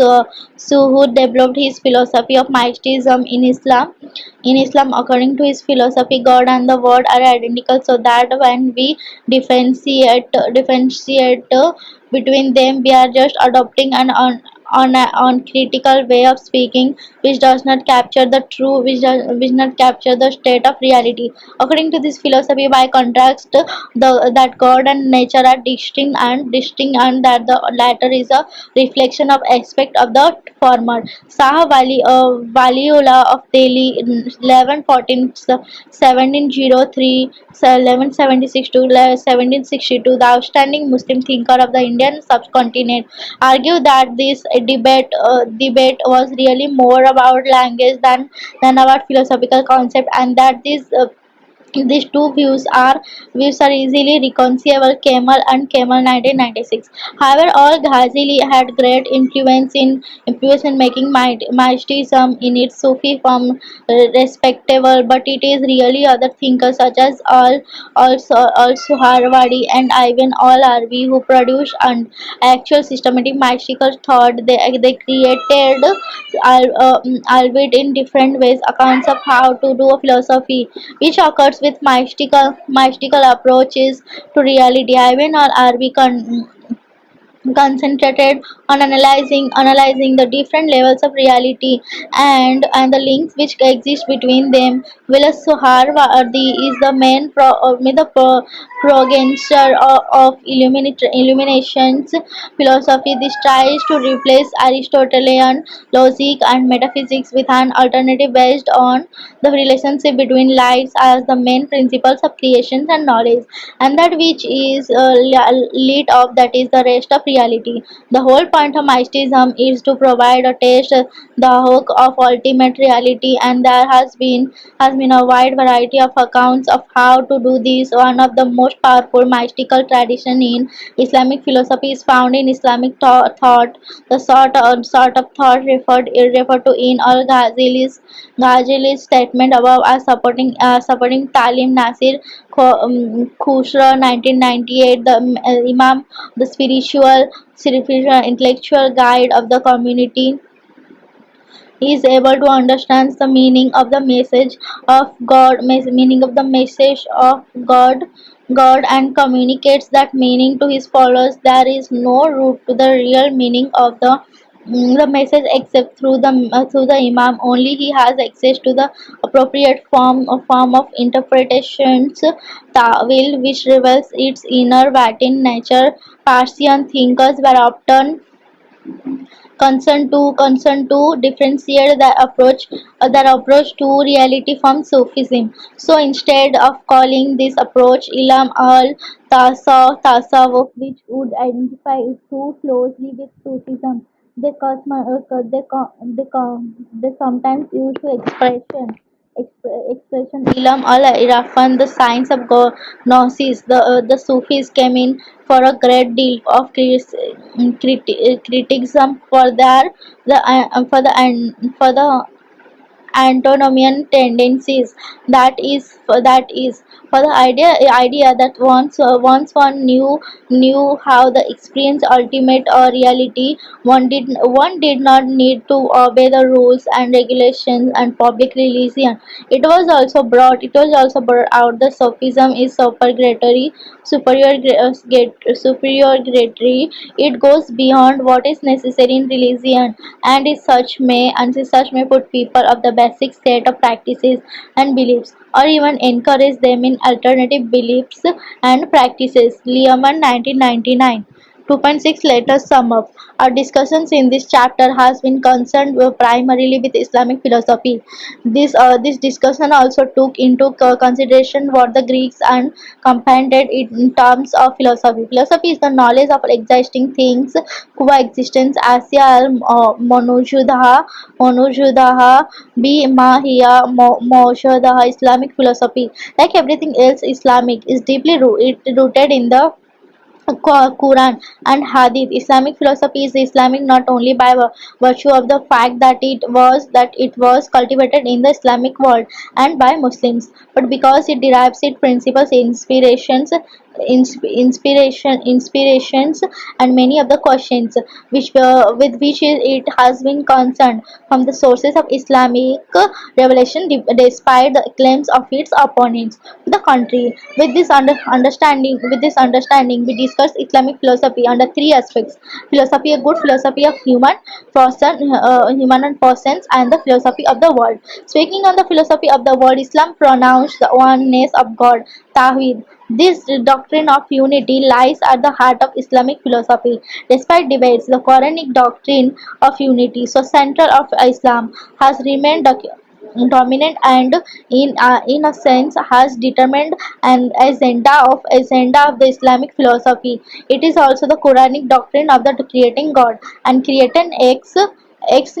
Suhud developed his philosophy of Mashism in Islam. In Islam, according to his philosophy, God and the Word are identical, so that when we differentiate between them, we are just adopting an uncritical way of speaking, which does not capture the true, which not capture the state of reality. According to this philosophy, by contrast, that God and nature are distinct, and that the latter is a reflection of aspect of the former. Waliullah of Delhi in 1114 1703 1176 to 1762, the outstanding Muslim thinker of the Indian subcontinent, argued that this debate was really more about language than about philosophical concept, and that these two views are easily reconcilable. Kemal 1996. However, all Ghazali had great influence in making Mahdiism in its Sufi form respectable, but it is really other thinkers such as Al Suharwadi and Ivan Al Arbi who produced an actual systematic mystical thought. They created, albeit in different ways, accounts of how to do a philosophy which occurs with mystical approaches to reality. Ivan Al Arbi concentrated on analyzing the different levels of reality and the links which exist between them. Vilas Suharwardi is the progenitor of illuminations philosophy. This tries to replace Aristotelian logic and metaphysics with an alternative based on the relationship between lights as the main principles of creation and knowledge, and that which is lit up, that is the rest of reality. The whole point of mysticism is to provide a taste, the hook of ultimate reality, and there has been a wide variety of accounts of how to do this. One of the most powerful mystical tradition in Islamic philosophy is found in Islamic thought. The sort of thought referred to in Al Ghazali's statement above as supporting Talim Nasir Khusra 1998, the Imam, the spiritual intellectual guide of the community, is able to understand the meaning of the message of God and communicates that meaning to his followers. There is no root to the real meaning of the message except through the Imam. Only he has access to the appropriate form of interpretations, Ta'wil, which reveals its inner Latin nature. Persian thinkers were often concern to differentiate their approach to reality from Sufism. So instead of calling this approach Ilam al Tasawwuf, which would identify it too closely with Sufism, they sometimes use to expression Ilm al Irfan, the science of gnosis. The Sufis came in for a great deal of criticism for their the for the antinomian tendencies, that is for the idea that once one knew how the experience ultimate or reality, one did not need to obey the rules and regulations and public religion. It was also brought out the sophism is superiority. It goes beyond what is necessary in religion, and such may put people of the basic set of practices and beliefs, or even encourage them in alternative beliefs and practices. Lehman 1999. 2.6. Let us sum up. Our discussions in this chapter has been concerned primarily with Islamic philosophy. This discussion also took into consideration what the Greeks and comprehended in terms of philosophy. Philosophy is the knowledge of existing things, coexistence, Asya al Monujudaha B Mahiya Moshadaha. Islamic philosophy, like everything else Islamic, is deeply rooted in the Quran and Hadith. Islamic philosophy is Islamic not only by virtue of the fact that it was cultivated in the Islamic world and by Muslims, but because it derives its principles, inspirations, and many of the questions with which it has been concerned from the sources of Islamic revelation, despite the claims of its opponents. To the contrary, with this understanding, we discuss Islamic philosophy under three aspects: philosophy, a good philosophy of human and persons, and the philosophy of the world. Speaking on the philosophy of the world, Islam pronounced the oneness of God, Tawhid. This doctrine of unity lies at the heart of Islamic philosophy. Despite debates, the Quranic doctrine of unity, so central of Islam, has remained dominant and in a sense has determined an agenda of the Islamic philosophy. It is also the Quranic doctrine of the creating God and creating ex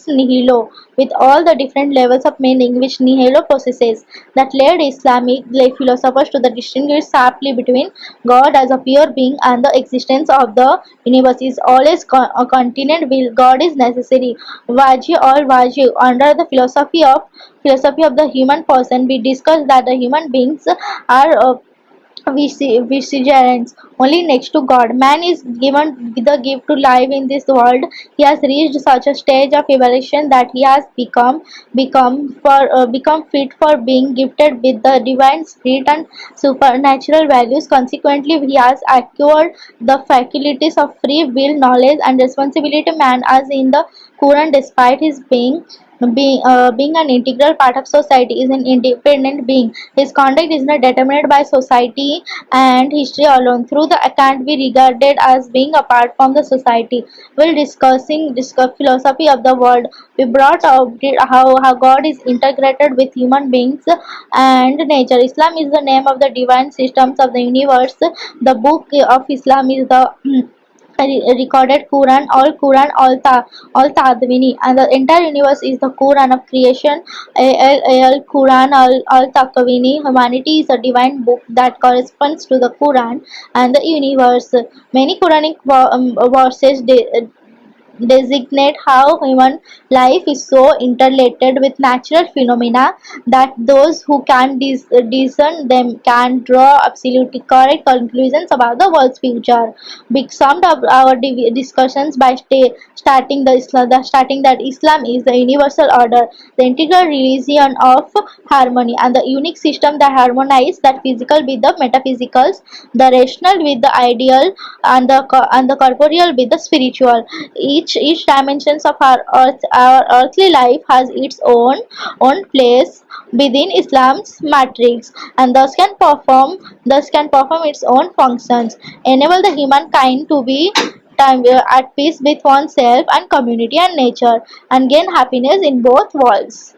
nihilo, with all the different levels of meaning which nihilo possesses, that led Islamic philosophers to the distinguish sharply between God as a pure being and the existence of the universe is always a continent will God is necessary. Wajib under the philosophy of the human person, we discussed that the human beings are vicegerents only next to God. Man is given the gift to live in this world. He has reached such a stage of evolution that he has become fit for being gifted with the divine spirit and supernatural values. Consequently, he has acquired the faculties of free will, knowledge, and responsibility. Man, as in the Quran, despite his being an integral part of society, is an independent being. His conduct is not determined by society and history alone. Through the can't be regarded as being apart from the society. While discuss philosophy of the world, we brought out how God is integrated with human beings and nature. Islam is the name of the divine systems of the universe. The book of Islam is the recorded all Tadwini, and the entire universe is the Quran of creation. Quran al Takawini. Humanity is a divine book that corresponds to the Quran and the universe. Many Quranic verses designate how human life is so interrelated with natural phenomena that those who can discern them can draw absolutely correct conclusions about the world's future. We summed up our discussions by starting that Islam is the universal order, the integral religion of harmony, and the unique system that harmonizes that physical with the metaphysicals, the rational with the ideal, and the corporeal with the spiritual. Each dimensions of our earthly life has its own place within Islam's matrix, and thus can perform its own functions, enable the humankind to be at peace with oneself and community and nature, and gain happiness in both worlds.